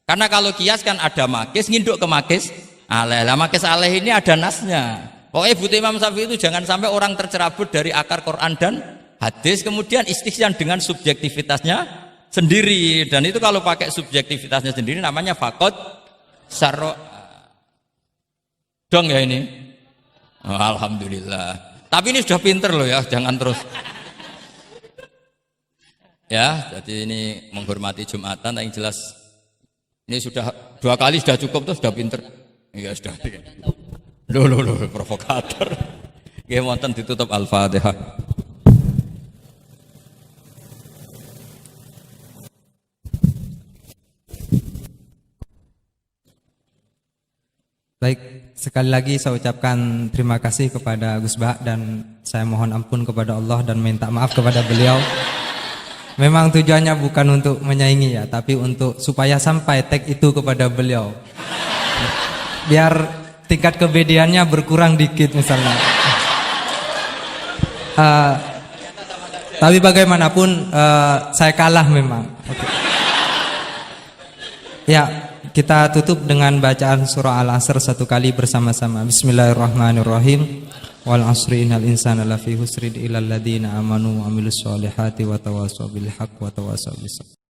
Karena kalau kias kan ada makis, nginduk ke makis aleh. Lah makis aleh ini ada nasnya. Pokoknya butuh Imam Syafi'i itu jangan sampai orang tercerabut dari akar Quran dan hadis, kemudian istihsan dengan subjektivitasnya sendiri, dan itu kalau pakai subjektivitasnya sendiri namanya fakot syarro dong ya ini. Oh, alhamdulillah. Tapi ini sudah pinter loh ya, jangan terus. Ya, jadi ini menghormati Jumatan, yang jelas ini sudah 2 kali sudah cukup tuh, sudah pinter. Iya sudah. Loh, provokator. Nggih wonten ditutup Al-Fatihah. Baik, sekali lagi saya ucapkan terima kasih kepada Gus Bah, dan saya mohon ampun kepada Allah dan minta maaf kepada beliau. Memang tujuannya bukan untuk menyaingi ya, tapi untuk supaya sampai tag itu kepada beliau. Biar tingkat kebedaannya berkurang dikit misalnya. Tapi bagaimanapun saya kalah memang. Okay. Ya. Kita tutup dengan bacaan surah Al-Asr 1 kali bersama-sama. Bismillahirrahmanirrahim. Wal 'asri innal insana lafi husrin illal ladzina amanu wa amilus solihati wa tawassaw bil haqq wa tawassaw bis sabr.